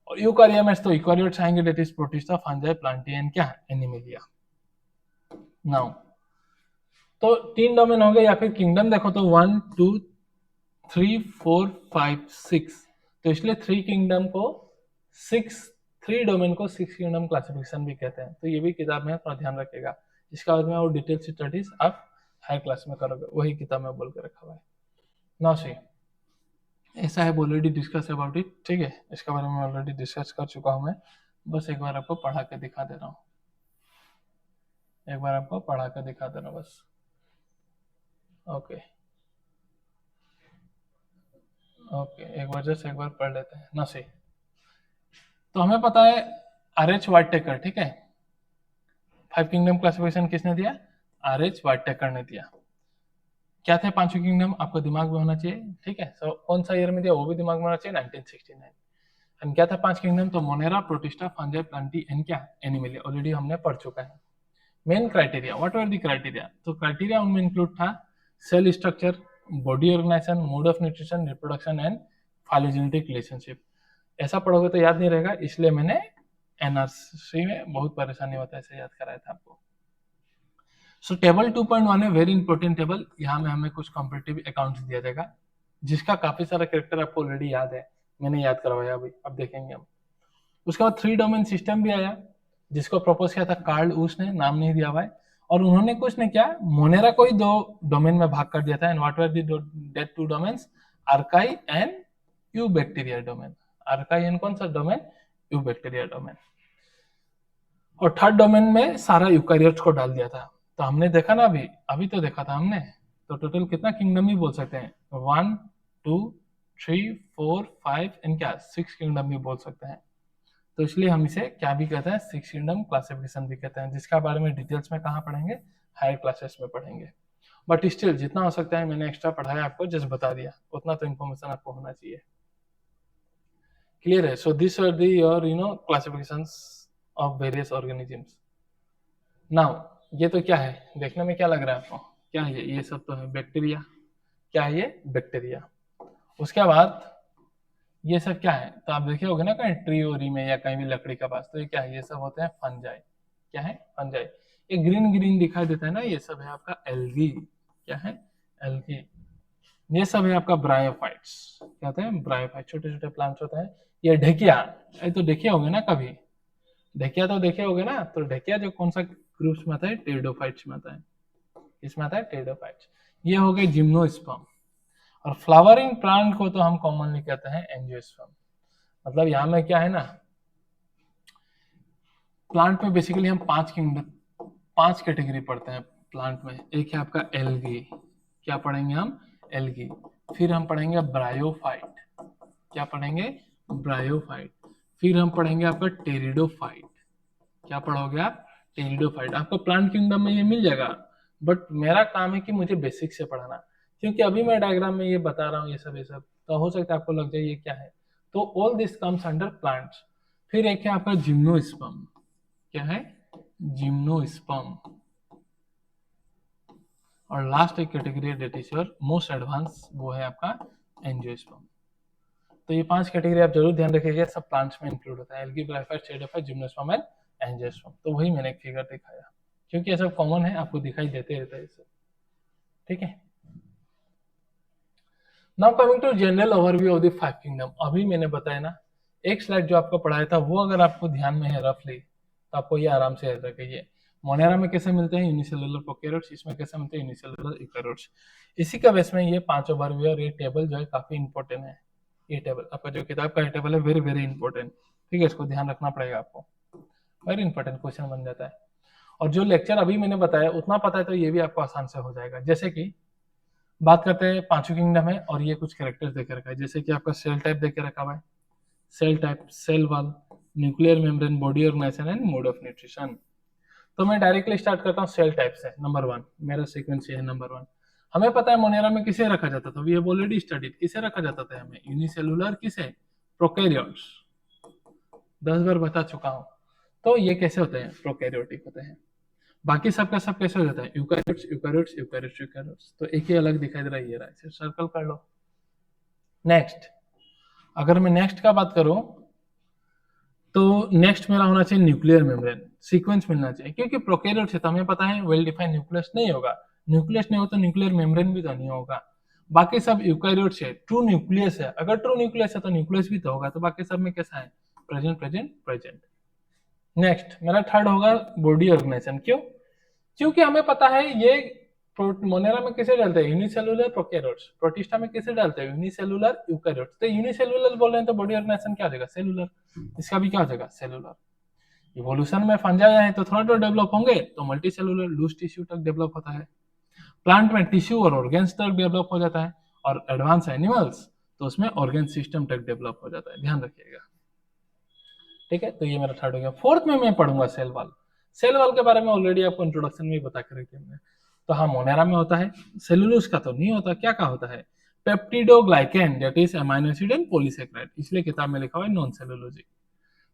और यूकारिया में तो यूकारियोट्स आएंगे, that is protista, fungi, plantae and क्या एनिमेलिया। नाउ तो तीन डोमेन हो गए, या फिर किंगडम देखो तो 1 2 3 4 5 6, तो इसलिए थ्री किंगडम को सिक्स, थ्री डोमेन को सिक्स किंगडम क्लासिफिकेशन भी कहते हैं। तो ये भी किताब में थोड़ा ध्यान रखेगा, इसका बाद में और डिटेल स्टडीज आप हायर क्लास में करोगे, वही किताब में बोल के रखा हुआ है। नाउ सी, ऐसा है ऑलरेडी डिस्कस अबाउट इट। ठीक है, इसके बारे में ऑलरेडी डिस्कस कर चुका हूँ मैं, बस एक बार आपको पढ़ा के दिखा दे रहा हूँ, एक बार आपको पढ़ा के दिखा दे रहा हूँ बस। ओके ओके, एक बार जस्ट एक बार पढ़ लेते हैं ना। सी तो हमें पता है RH वाइटटेकर, ठीक है, 5 किंगडम क्लासिफिकेशन किसने दिया? RH वाइटटेकर ने दिया। क्या थे 5 किंगडम, आपको दिमाग में होना चाहिए, ठीक है। सो कौन सा ईयर में दिया वो भी दिमाग में होना चाहिए, 1969। एंड क्या था 5 किंगडम? तो monera, protista, fungi, plantae and क्या? एनिमलिया। ऑलरेडी हमने पढ़ चुका है। Main criteria, what were the criteria? तो क्राइटेरिया उनमें इंक्लूड था cell structure, body organization, mode of nutrition, reproduction and phylogenetic relationship. ऐसा पढ़ोगे तो याद नहीं रहेगा, इसलिए मैंने एनआरसी में बहुत परेशानी होता है ऐसे याद कराया था आपको। सो टेबल 2.1 है वेरी इंपॉर्टेंट टेबल। यहाँ में हमें कुछ कॉम्पिटिटिव अकाउंट्स दिया जाएगा, जिसका काफी सारा कैरेक्टर आपको ऑलरेडी याद है, मैंने याद करवाया अभी, अब देखेंगे हम। उसके बाद 3 डोमेन सिस्टम भी आया, जिसको प्रपोज किया था कार्ल ऊस ने, नाम नहीं दिया हुआ है। और उन्होंने कुछ ने क्या, मोनेरा को ही 2 डोमेन में भाग कर दिया था। And what were that 2 domains? Archaea and eubacteria domain. Archaea and कौन सा डोमेन? Eubacteria domain. और 3rd डोमेन में सारा यूकैरियोट्स को डाल दिया था। तो हमने देखा ना, अभी तो देखा था हमने, तो टोटल कितना किंगडम ही बोल सकते हैं, 1 2 3 4 5 एंड क्या 6 किंगडम भी बोल सकते हैं। तो इसलिए हम इसे क्या भी कहते हैं, 6 किंगडम क्लासिफिकेशन भी कहते हैं, जिसका बारे में डिटेल्स में कहाँ पढ़ेंगे, हायर क्लासेस में पढ़ेंगे। बट स्टिल जितना हो सकता है मैंने एक्स्ट्रा पढ़ाया आपको, जस्ट बता दिया, उतना तो इन्फॉर्मेशन आपको होना चाहिए। क्लियर है? So this are the your classifications of various organisms. Now ये तो क्या है, देखने में क्या लग रहा है आपको? क्या है ये सब तो है बैक्टीरिया। क्या है ये? बैक्टीरिया। उसके बाद ये सब क्या है? तो आप देखे होगे ना कहीं ट्री ओरी में या कहीं भी लकड़ी का पास, तो ये क्या है? ये सब होते हैं फंजाई। क्या है? फंजाई। ये ग्रीन ग्रीन दिखाई देता है ना, ये सब है आपका एल्गी। क्या है? एल्गी। ये सब है आपका ब्रायोफाइट्स। क्या होते हैं? ब्रायोफाइट, छोटे छोटे प्लांट्स होते हैं। ये ढेकिया, ये तो देखे होगे ना कभी, ढेकिया तो देखे होगे ना। तो ढेकिया जो कौन सा ग्रुप्स में आता है? टेरिडोफाइट्स में आता है। इसमें आता है टेरिडोफाइट्स। ये हो गए जिम्नोस्पर्म। और फ्लावरिंग प्लांट को तो हम कॉमनली कहते हैं एंजियोस्पर्म। मतलब यहाँ में क्या है ना, प्लांट में बेसिकली हम 5 कैटेगरी पढ़ते हैं प्लांट में। एक है आपका एल्गी, क्या पढ़ेंगे हम? एल्गी। फिर हम पढ़ेंगे ब्रायोफाइट। क्या पढ़ेंगे? ब्रायोफाइट। फिर हम पढ़ेंगे आपका टेरिडोफाइट। क्या पढ़ोगे आप? टेरिडोफाइट। आपको प्लांट किंगडम में ये मिल जाएगा, बट मेरा काम है कि मुझे बेसिक से पढ़ाना, क्योंकि अभी मैं डायग्राम में ये बता रहा हूँ ये सब, तो हो सकता है आपको लग जाए ये क्या है। तो all this comes under plants. फिर एक है आपका जिम्नोस्पर्म। क्या है? जिम्नोस्पर्म। और लास्ट एक category that is your most advance, वो है आपका एंजियोस्पर्म। तो ये 5 कैटेगरी आप जरूर ध्यान रखिएगा, सब प्लांट्स में इंक्लूड होता है, algae, bryophyte, pteridophyte, gymnosperm and angiosperm. तो वही मैंने एक फिगर दिखाया, क्योंकि ये सब कॉमन है, आपको दिखाई देते रहता है सब। ठीक है। Now coming to general overview of the 5 kingdom. अभी मैंने बताया ना, एक स्लाइड जो आपको पढ़ाया था, वो अगर आपको ध्यान में है रफली, तो आपको ये आराम से याद रखिए। मोनेरा में कैसे मिलते हैं? Unicellular prokaryotes. इसमें कैसे मिलते हैं? Unicellular eukaryotes. इसी का बेस में ये 5 ओवरव्यू और ये टेबल जो है काफी इंपॉर्टेंट है। ये टेबल आपका जो किताब का टेबल है, वेरी वेरी इंपॉर्टेंट। ठीक है, इसको ध्यान रखना पड़ेगा आपको, वेरी इंपॉर्टेंट क्वेश्चन बन जाता है। और जो लेक्चर अभी मैंने बताया उतना पता है तो ये भी आपको आसान से हो जाएगा। जैसे कि बात करते हैं 5 किंगडम है, और ये कुछ कैरेक्टर्स देके रखा है, जैसे कि आपका सेल टाइप देके रखा हुआ है, cell type, cell wall, nuclear membrane, body organisation and mode of nutrition. तो मैं डायरेक्टली स्टार्ट करता हूँ सेल टाइप से। नंबर 1 मेरा सीक्वेंस ये है। नंबर 1 हमें पता है मोनेरा में किसे रखा जाता था, वी हैव ऑलरेडी स्टडीड। किसे रखा जाता था हमें? यूनिसेलुलर। किसे? प्रोकैरियोट्स। 10 बार बता चुका हूँ। तो ये कैसे होते हैं? प्रोकैरियोटिक होते हैं। बाकी सबका सब कैसे हो जाता है? Eukaryotes, eukaryotes, eukaryotes, eukaryotes. तो एक ही अलग दिखाई दे रहा है, ये रहा है, सर्कल कर लो। नेक्स्ट, अगर मैं नेक्स्ट का बात करूं, तो नेक्स्ट मेरा होना चाहिए न्यूक्लियर मेम्ब्रेन। सीक्वेंस मिलना चाहिए, क्योंकि प्रोकैरियोट्स है तो हमें पता है वेल डिफाइंड न्यूक्लियस नहीं होगा। न्यूक्लियस नहीं हो तो न्यूक्लियर मेम्ब्रेन भी तो नहीं होगा। बाकी सब यूकैरियोट्स है, ट्रू न्यूक्लियस है। अगर ट्रू न्यूक्लियस है तो न्यूक्लियस भी तो होगा। तो बाकी सब में कैसा है? Present, present, present. नेक्स्ट मेरा 3rd होगा बॉडी ऑर्गेनाइजेशन। क्यों? क्योंकि हमें पता है ये मोनेरा में किसे डालते हैं? Unicellular prokaryotes. प्रोटिस्टा में किसे डालते हैं? Unicellular eukaryotes. तो यूनिसेलुलर बोल रहे हैं तो बॉडी ऑर्गेनाइजेशन क्या हो जाएगा? सेलुलर। इसका भी क्या हो जाएगा? सेलुलर। इवोल्यूशन में फंजाई आए तो थोड़ा तो डेवलप होंगे, तो मल्टी सेलुलर लूज टिश्यू तक डेवलप होता है। प्लांट में टिश्यू और ऑर्गेन्स तक डेवलप हो जाता है, और एडवांस एनिमल्स तो उसमें ऑर्गेन सिस्टम तक डेवलप हो जाता है। ध्यान रखिएगा। ठीक है, तो ये मेरा थर्ड हो गया। फोर्थ में मैं पढ़ूंगा सेल वॉल। सेल वॉल के बारे में ऑलरेडी आपको इंट्रोडक्शन में ही बता कर रखी हमने। तो हाँ, मोनेरा में होता है, सेलुलोज का तो नहीं होता। क्या का होता है? Peptidoglycan, that is amino acid and polysaccharide, इसलिए किताब में लिखा हुआ है नॉन सेलुलोजिक।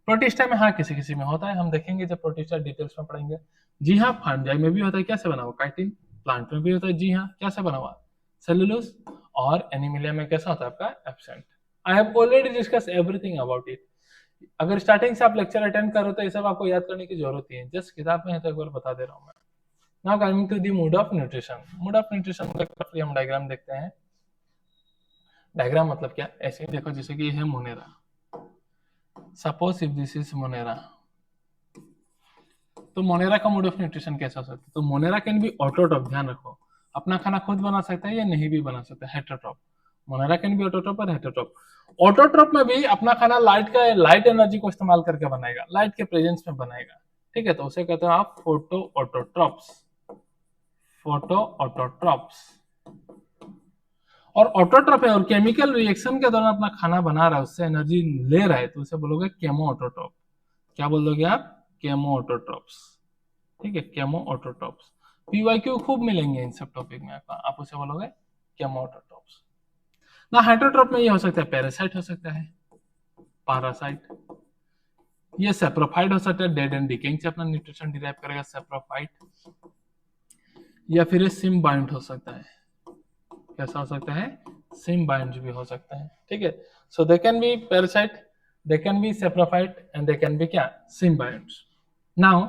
प्रोटिस्टा में हाँ किसी किसी में होता है, हम देखेंगे जब प्रोटिस्टा डिटेल्स में पढ़ेंगे। जी हाँ, फंजाई में भी होता है, क्या से बना हुआ? काइटिन। प्लांट में भी होता है, जी हाँ, क्या से बना हुआ? सेलुलोज। और एनिमिलिया में कैसा होता है आपका? Absent. I have already discuss everything about it. अगर स्टार्टिंग से आप लेक्चर अटेंड करो तो ये सब आपको याद करने की जरूरत ही है, जस्ट किताब में है तो एक बार बता दे रहा हूँ मैं। Now coming to the mode of nutrition. Mode of nutrition का हम डायग्राम देखते हैं। डायग्राम मतलब क्या? ऐसे ही देखो, जैसे कि ये है Monera. Suppose if this is Monera, तो मोनेरा का मोड ऑफ न्यूट्रिशन कैसा हो सकता है? तो मोनेरा कैन बी ऑटोट्रॉप, ध्यान रखो, अपना खाना खुद बना सकता है या नहीं भी बना सकता है, हेटेरोट्रॉप। मोनेरा कैन बी ऑटोट्रॉप और हेटेरोट्रॉप। ऑटोट्रॉप में भी अपना खाना लाइट एनर्जी को इस्तेमाल करके बनाएगा, लाइट के प्रेजेंस में बनाएगा, ठीक है, तो उसे कहते हैं आप फोटो ऑटोट्रॉप्स। Photo autotrophs. और ऑटोट्रॉप है और केमिकल रिएक्शन के दौरान अपना खाना बना रहा है, उससे एनर्जी ले रहा है, तो उसे बोलोगे केमो ऑटोट्रॉप। क्या बोल दोगे आप? Chemo autotrophs. ठीक है, केमो ऑटोट्रॉप्स। पीवाईक्यू खूब मिलेंगे इन सब टॉपिक में, आप उसे बोलोगे केमो ऑटोट्रॉप्स। ना हेटेरोट्रॉप में ये हो सकता है पैरासाइट हो सकता है, पैरासाइट। ये सेप्रोफाइट हो सकता है, डेड एंड डिकेइंग से अपना न्यूट्रिशन डिराइव करेगा, सेप्रोफाइट। या फिर ये सिम्बायोंट हो सकता है। कैसा हो सकता है? सिम्बायोंट भी हो सकता है, ठीक है। So they can be parasite, they can be saprophyte and they can be क्या? सिम्बायोंट। नाउ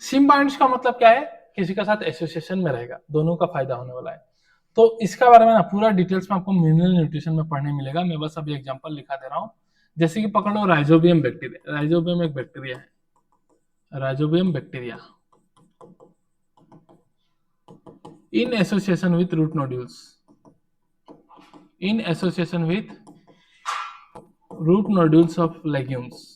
सिम्बायोंट्स का मतलब क्या है? किसी के साथ एसोसिएशन में रहेगा, दोनों का फायदा होने वाला है। तो इसका बारे में ना पूरा डिटेल्स में आपको मिनरल न्यूट्रिशन में पढ़ने मिलेगा। मैं बस अभी एग्जांपल लिखा दे रहा हूँ। जैसे कि पकड़ो राइजोबियम बैक्टीरिया। राइजोबियम एक बैक्टीरिया है, rhizobium bacteria in association with root nodules, in association with root nodules of legumes,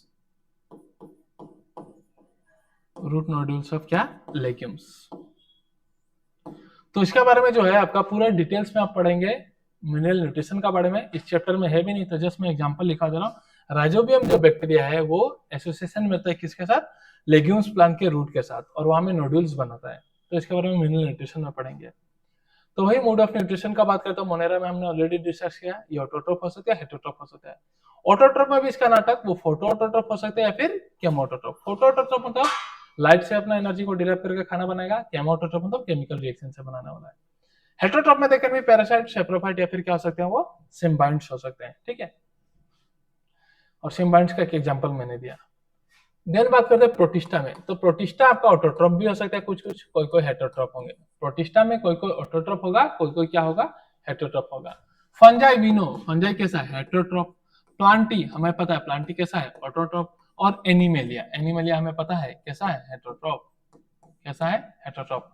root nodules of क्या? लेग्यूम्स। तो इसके बारे में जो है आपका पूरा डिटेल्स में आप पढ़ेंगे मिनरल न्यूट्रिशन का बारे में। इस चैप्टर में है भी नहीं, तो जस्ट मैं एग्जांपल लिखा दे रहा हूँ। राइजोबियम जो बैक्टीरिया है वो एसोसिएशन में होता है किसके साथ? लेग्यूम्स प्लांट के रूट के साथ, और वहां में नोड्यूल्स बनाता है। तो इसके बारे में मिनरल न्यूट्रिशन में पढ़ेंगे। तो वही मोड ऑफ न्यूट्रिशन का बात करते हैं, मोनेरा में हमने ऑलरेडी डिस्कस किया। ये ऑटोट्रोप हो सकता है, हेटेरोट्रोप हो सकता है। ऑटोट्रोप में भी इसका नाटक, वो फोटो ऑटोट्रोप हो सकता है या फिर केमोटोट्रोप। फोटो ऑटोट्रोप मतलब लाइट से अपना एनर्जी को डिराइव करके खाना बनाएगा, केमोटोट्रोप मतलब केमिकल रिएक्शन से बनाने वाला है। हेटेरोट्रोप में देखें भी पैरासाइट, सेप्रोफाइट या फिर क्या हो सकते हैं? वो सिम्बायोंट्स हो सकते हैं, ठीक है। और सिम्बायोंट्स का एक एग्जांपल मैंने दिया। देन बात करते हैं प्रोटिस्टा में। तो प्रोटिस्टा आपका ऑटोट्रोप भी हो सकता है, कुछ कुछ, कोई कोई हेटेरोट्रोप होंगे। प्रोटिस्टा में कोई कोई ऑटोट्रोप होगा, कोई कोई क्या होगा? हेटेरोट्रोप होगा। फंजाई विनो, फंजाई कैसा है? हेटेरोट्रोप। प्लांटी हमें पता है, प्लांटी कैसा है? ऑटोट्रोप। और एनिमेलिया, एनिमेलिया हमें पता है कैसा है? हेटेरोट्रोप। कैसा है? हेटेरोट्रोप।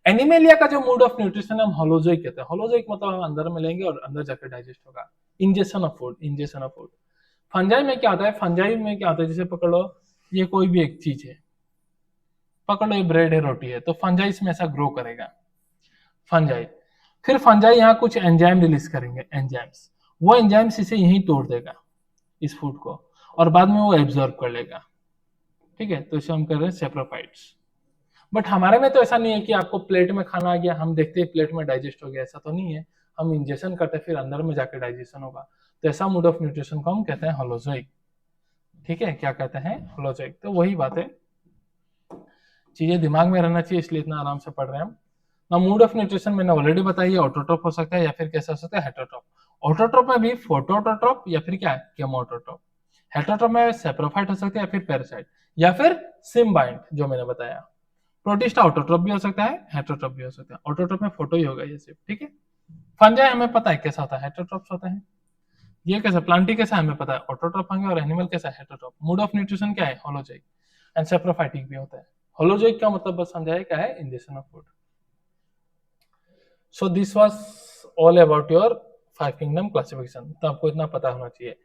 एनिमेलिया का जो मोड ऑफ न्यूट्रिशन हम होलोजोइक कहते हैं। होलोजोइक मतलब हम अंदर में लेंगे और अंदर जाकर डाइजेस्ट होगा, injection of food, injection of food. Fungi में क्या होता है? फंजाई में क्या होता है? जैसे पकड़ लो, ये कोई भी एक चीज है, पकड़ लो ये ब्रेड है, रोटी है, तो फंजाई इसमें ऐसा ग्रो करेगा, फंजाई। फिर फंजाई यहाँ कुछ एंजाइम रिलीज करेंगे, एंजाइम्स। वो एंजाइम्स इसे यहीं तोड़ देगा, इस फूड को, और बाद में वो एब्जॉर्ब कर लेगा, ठीक है। तो इसे हम कर रहे हैं सेप्रोफाइट्स। बट हमारे में तो ऐसा नहीं है कि आपको प्लेट में खाना आ गया, हम देखते हैं प्लेट में डाइजेस्ट हो गया, ऐसा तो नहीं है। हम इंजेक्शन करते हैं, फिर अंदर में जाकर डाइजेशन होगा। तो ऐसा मोड ऑफ न्यूट्रिशन को हम कहते हैं होलोजोइक, ठीक है। क्या कहते हैं? होलोजोइक। तो वही बात है, चीजें दिमाग में रहना चाहिए, इसलिए इतना आराम से पढ़ रहे हैं हम ना। मोड ऑफ न्यूट्रिशन मैंने ऑलरेडी बताई है, ऑटोट्रोप हो सकता है या फिर कैसा हो सकता है? हेटेरोट्रोप। ऑटोट्रोप में भी फोटोट्रोप या फिर क्या है? केमोटोट्रोप। हेटेरोट्रोप में सेप्रोफाइट हो सकता है या फिर पैरासाइट या फिर सिम्बायोंट जो मैंने बताया। प्रोटिस्टा ऑटोट्रोप भी हो सकता है, हेटेरोट्रोप भी हो सकता है। ऑटोट्रोप में फोटो ही होगा ये सिर्फ, ठीक है। फंजाई हमें पता है कैसा होता है, हेटेरोट्रोप्स होते हैं। ये कैसा? प्लांटी कैसा हमें पता है, ऑटोट्रोप होंगे। और एनिमल कैसा? हेटेरोट्रोप। मोड ऑफ न्यूट्रिशन क्या है? होलोजोइक। एंड सेप्रोफाइटिक भी होता है। होलोजोइक का मतलब बस समझाया क्या है? Injection of food. So this was all about your 5 kingdom classification. तो आपको इतना पता होना चाहिए।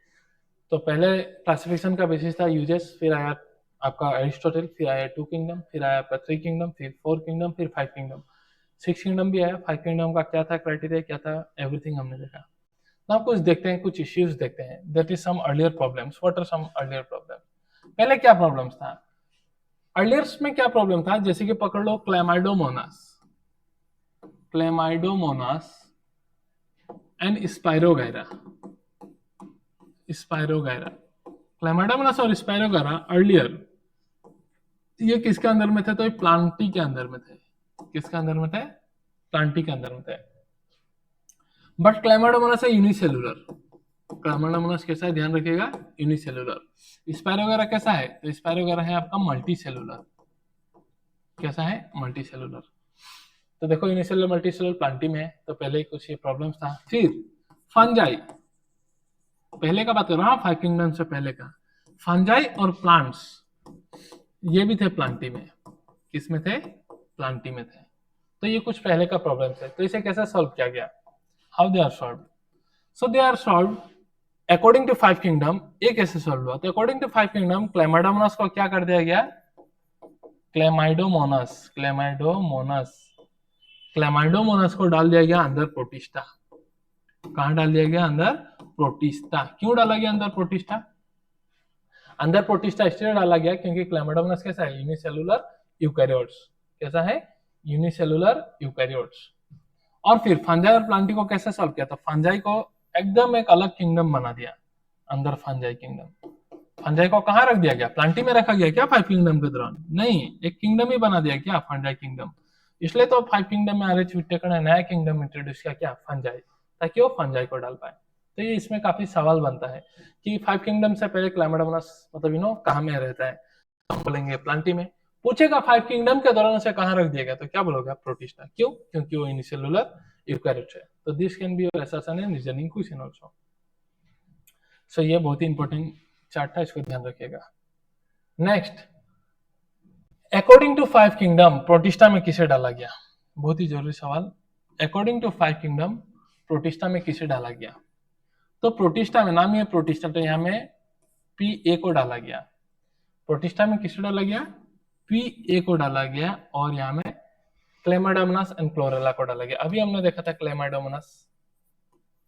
तो पहले क्लासिफिकेशन का बेसिस था यूजेस, फिर आया आपका एरिस्टोटल, फिर आया 2 किंगडम, फिर आया आपका 3 किंगडम, फिर 4 किंगडम, फिर 5 किंगडम। 6 किंगडम भी आया। 5 किंगडम का क्या था क्राइटेरिया, क्या था, एवरीथिंग हमने देखा। ना कुछ देखते हैं, कुछ इश्यूज देखते हैं। That is some earlier problems. What are some earlier problem? पहले क्या प्रॉब्लम्स था अर्लियर्स में? क्या प्रॉब्लम था? जैसे कि पकड़ लो chlamydomonas, chlamydomonas and spirogyra, spirogyra, chlamydomonas और स्पाइरोगायरा अर्लियर ये किसके अंदर में थे? तो ये प्लांटी के अंदर में थे। किसके अंदर में थे? प्लांटी के अंदर में थे। बट क्लैमाइडोमोनास है यूनिसेलुलर। क्लैमाइडोमोनास कैसा है? ध्यान रखिएगा, यूनिसेलुलर। स्पाइरोगायरा कैसा है? तो स्पाइरोगायरा है आपका मल्टी सेलुलर। कैसा है? Multi cellular. तो देखो यूनिसेलुलर मल्टी सेलुलर प्लांटी में है, तो पहले कुछ ये प्रॉब्लम्स था। फिर फंजाई, पहले का बात कर रहा हूँ, 5 किंगडम से पहले का। फंजाई और प्लांट्स ये भी थे प्लांटी में। किस में थे? प्लांटी में थे। तो ये कुछ पहले का प्रॉब्लम है। तो इसे कैसे सॉल्व किया गया? How they are solve? So they are solve according to 5 kingdom. ये कैसे सॉल्व हुआ? तो अकॉर्डिंग टू 5 किंगडम क्लैमाइडोमोनास को क्या कर दिया गया? क्लैमाइडोमोनास, क्लैमाइडोमोनास, क्लैमाइडोमोनास को डाल दिया गया अंदर प्रोटिस्टा। कहां डाल दिया गया? अंदर प्रोटिस्टा। क्यों डाला गया अंदर प्रोटिस्टा? अंदर प्रोटिस्टा इसलिए डाला गया क्योंकि क्लैमाइडोमोनास कैसा है? Unicellular eukaryotes. कैसा है? Unicellular eukaryotes. और फिर फंजाई और प्लांटी को कैसे सॉल्व किया? तो फंजाई को एकदम एक अलग किंगडम बना दिया अंदर, फंजाई किंगडम। फंजाई को कहां रख दिया गया? प्लांटी में रखा गया क्या 5 किंगडम के दौरान? नहीं, एक किंगडम ही बना दिया क्या? Fungi kingdom. इसलिए तो 5 किंगडम में आरएच विटेकर ने नया किंगडम इंट्रोड्यूस किया, क्या? फंजाई, ताकि वो फंजाई को डाल पाए। तो ये इसमें काफी सवाल बनता है कि 5 किंगडम से पहले क्लैमाइडोमोनास मतलब कहाँ में रहता है? हम बोलेंगे प्लांटी में। पूछेगा 5 किंगडम के दौरान उसे कहाँ रख दिया गया, तो क्या बोलोगे आप? प्रोटिस्टा। क्यों? क्योंकि वो यूनिसेलुलर यूकैरियोट है। तो this can be your assertion and reasoning question also. So ये बहुत ही इंपॉर्टेंट चार्ट है, इसको ध्यान रखिएगा। Next, according to 5 kingdom protista में किसे डाला गया? बहुत ही जरूरी सवाल। अकॉर्डिंग टू 5 किंगडम प्रोटिस्टा में किसे डाला गया? तो प्रोटिस्टा में, नाम ही है प्रोटिस्टा, तो यहाँ में पी ए को डाला गया। प्रोटिस्टा में किसे डाला गया? पी ए को डाला गया। और यहाँ में क्लेमाइडोमोनास एंड क्लोरेला को डाला गया। अभी हमने देखा था Chlamydomonas,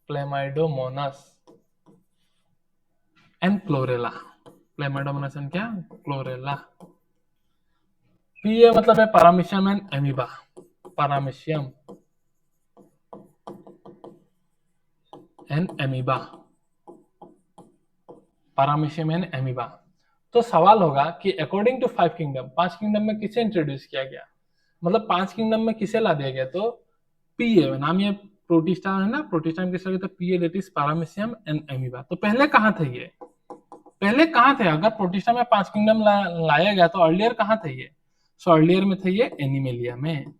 Chlamydomonas and chlorella, Chlamydomonas and क्या? क्लोरेला। पी ए मतलब है paramecium and amoeba, paramecium and amoeba, paramecium and amoeba. तो सवाल होगा कि अकॉर्डिंग टू 5 किंगडम, 5 किंगडम में किसे इंट्रोड्यूस किया गया? मतलब 5 किंगडम में किसे ला दिया गया? तो पी ए, नाम ये प्रोटिस्टा है ना, प्रोटिस्टा में किसे लगता है? P A, that is paramecium and amoeba. तो पहले कहाँ थे ये? पहले कहाँ थे? अगर प्रोटिस्टा में 5 किंगडम लाया गया तो अर्लियर कहाँ थे ये? सो अर्लियर में थे ये एनिमेलिया में।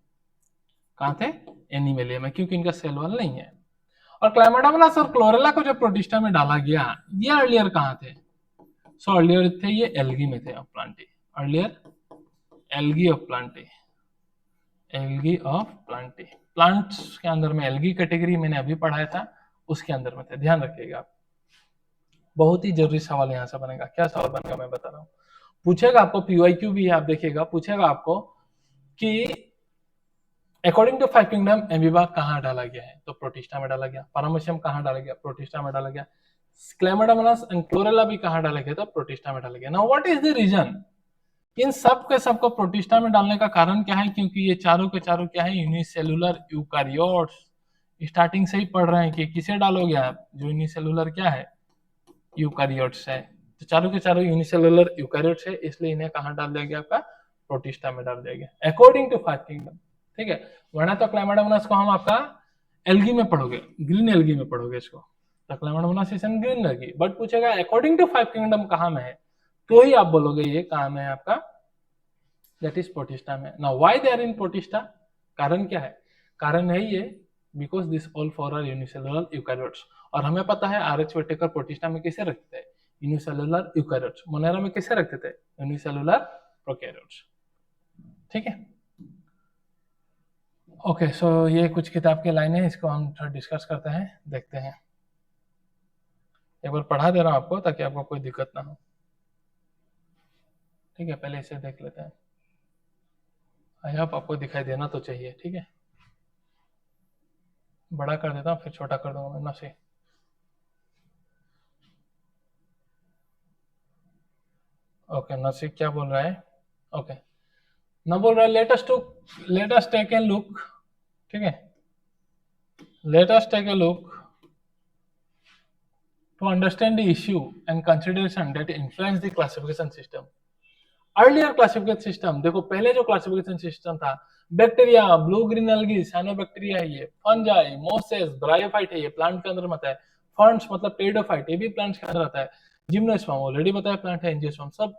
कहाँ थे? एनिमेलिया में, क्योंकि इनका सेल वॉल नहीं है। और क्लैमाइडोमोनास और क्लोरेला को जो प्रोटिस्टा में डाला गया, ये अर्लियर कहाँ थे? सो अर्लियर थे ये एल्गी में थे of Plantae. Earlier algae of Plantae, algae of Plantae. Plants के अंदर में एल्गी कैटेगरी मैंने अभी पढ़ाया था, उसके अंदर में थे। ध्यान रखिएगा आप, बहुत ही जरूरी सवाल यहाँ से बनेगा। क्या सवाल बनेगा मैं बता रहा हूँ। पूछेगा आपको, पीवाईक्यू भी है, आप देखिएगा, पूछेगा आपको कि अकॉर्डिंग टू 5 किंगडम एमीबा कहाँ डाला गया है? तो प्रोटिस्टा में डाला गया। पैरामीशियम कहाँ डाला गया? प्रोटिस्टा में डाला गया। क्लैमाइडोमोनास एंड क्लोरेला भी कहाँ डाला गया? तो प्रोटिस्टा में डाला गया। Now what is the reason? इन सब के सबको प्रोटिस्टा में डालने का कारण क्या है? क्योंकि ये चारों के चारों क्या है? Unicellular eukaryotes. स्टार्टिंग से ही पढ़ रहे हैं कि किसे डालोगे आप? जो यूनिसेलुलर क्या है? यूकारियोट्स है। तो चारों के चारों यूनिसेलुलर यूकारियोट्स है, इसलिए इन्हें कहाँ डाल दिया गया? आपका प्रोटिस्टा में डाल दिया गया अकॉर्डिंग टू 5 किंगडम। ठीक है, वरना तो क्लैमाइडोमोनास को हम आपका एल्गी में पढ़ोगे, ग्रीन एल्गी में पढ़ोगे इसको। तो Chlamydomonas is an green algae. But पूछेगा अकॉर्डिंग टू 5 किंगडम कहाँ में है, तो ही आप बोलोगे ये कहाँ में है आपका? दैट इज प्रोटिस्टा में। Now why they are in protista? कारण क्या है? कारण है ये because this all four are unicellular eukaryotes. और हमें पता है आरएच विटेकर प्रोटिस्टा में किसे रखते थे? Unicellular eukaryotes. मोनेरा में किसे रखते थे? Unicellular prokaryotes. ठीक है, ओके। सो ये कुछ किताब की लाइन है, इसको हम थोड़ा डिस्कस करते हैं, देखते हैं। एक बार पढ़ा दे रहा हूं आपको ताकि आपको कोई दिक्कत ना हो। ठीक है, पहले इसे देख लेते हैं। आई होप आपको दिखाई देना तो चाहिए। ठीक है, बड़ा कर देता हूँ फिर छोटा कर दूंगा मैं ना से। ओके, नसीब क्या बोल रहा है? ओके, ना बोल रहा है let us take a look, ठीक है, let us take a look to understand the issue and consideration that influence the classification system. Earlier classification system, देखो पहले जो क्लासिफिकेशन सिस्टम था, bacteria, blue green algae, cyanobacteria है ये, fungi, Moses, bryophyte है ये, प्लांट के अंदर आता है, फर्न्स मतलब टेरिडोफाइट ये भी प्लांट्स के अंदर आता है, जिम्नोस्पर्म ऑलरेडी बताया प्लांट है, एंजियोस्पर्म सब,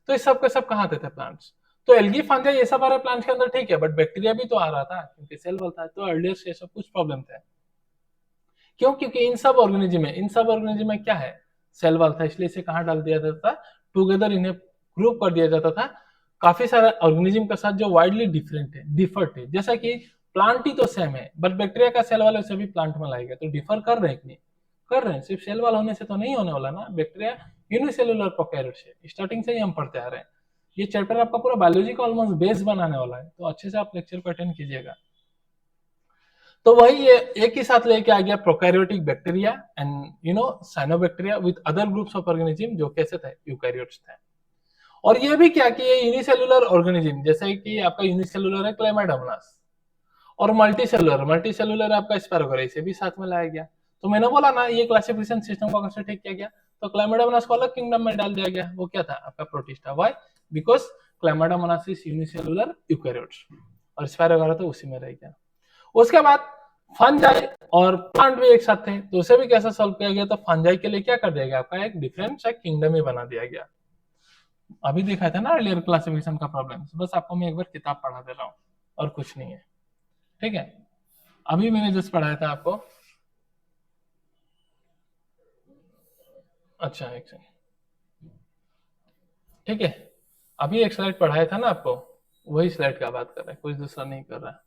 तो इस सब के सब कहाँ आते थे प्लांट्स, तो एल्गी फंजाई ये सब आ रहे प्लांट्स के अंदर, ठीक है, बट बैक्टीरिया भी तो आ रहा था क्योंकि सेल वॉल था, तो अर्लियर से सब कुछ प्रॉब्लम थे। क्यों? क्योंकि इन सब ऑर्गेनिज्म में क्या है, सेल वॉल था, इसलिए इसे कहाँ डाल दिया जाता था, टुगेदर इन्हें ग्रुप कर दिया जाता था काफी सारे ऑर्गेनिज्म के साथ जो वाइडली डिफरेंट है, डिफर्ट है, जैसा कि प्लांट ही तो सेम है बट बैक्टीरिया का सेल वाले सभी प्लांट में लाएगा, तो डिफर कर रहे हैं कि नहीं कर रहे हैं, सिर्फ सेल वाल होने से तो नहीं होने वाला ना, बैक्टीरिया यूनिसेलुलर प्रोकैरियोट्स है, स्टार्टिंग से ही हम पढ़ते आ रहे हैं, ये चैप्टर आपका पूरा बायोलॉजी का ऑलमोस्ट बेस बनाने वाला है, तो अच्छे से आप लेक्चर को अटेंड कीजिएगा। तो वही ये एक ही साथ लेके आ गया prokaryotic bacteria and cyanobacteria with other groups of organism जो कैसे थे, यूकैरियोट्स थे। और ये भी क्या कि ये यूनिसेलुलर ऑर्गेनिज्म, जैसे कि आपका यूनिसेलुलर है क्लेमाइडोमोनास, और मल्टीसेलुलर आपका स्पाइरोगोरा, इसे भी साथ में लाया गया। तो मैंने बोला ना ये क्लासिफिकेशन सिस्टम को कैसे ठीक किया गया, तो क्लेमाइडोमोनास को अलग किंगडम में डाल दिया गया, वो क्या था आपका protista, why, because Chlamydomonas is unicellular eukaryotes, और स्पाइरोगोरा तो उसी में रह गया। उसके बाद फंजाई और प्लांट भी एक साथ थे, तो उसे भी कैसे सॉल्व किया गया, तो फंजाई के लिए क्या कर दिया गया, आपका एक डिफरेंट सा किंगडम ही बना दिया गया। अभी देखा था ना अर्लियर क्लासिफिकेशन का प्रॉब्लम, बस आपको मैं एक बार किताब पढ़ा दे रहा हूँ और कुछ नहीं है, ठीक है, अभी मैंने जस्ट पढ़ाया था आपको, अच्छा एक सेकंड, ठीक है, अभी एक स्लाइड पढ़ाया था ना आपको, वही स्लाइड का बात कर रहा है, कुछ दूसरा नहीं कर रहा है।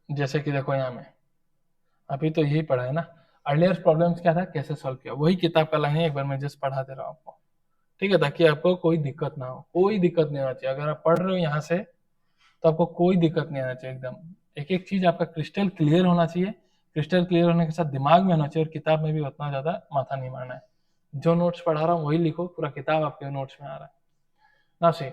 जैसे कि देखो यहाँ में अभी तो यही पढ़ा है ना, अर्लियर प्रॉब्लम्स क्या था कैसे सॉल्व किया, वही किताब का लाइन है, एक बार मैं जस्ट पढ़ा दे रहा हूँ आपको, ठीक है, ताकि आपको कोई दिक्कत ना हो, कोई दिक्कत नहीं आना चाहिए, अगर आप पढ़ रहे हो यहाँ से तो आपको कोई दिक्कत नहीं आना चाहिए, एकदम एक एक चीज आपका क्रिस्टल क्लियर होना चाहिए, क्रिस्टल क्लियर होने के साथ दिमाग में होना चाहिए, और किताब में भी उतना ज्यादा माथा नहीं मारना है, जो नोट्स पढ़ा रहा हूँ वही लिखो, पूरा किताब आपके नोट्स में आ रहा है ना सी।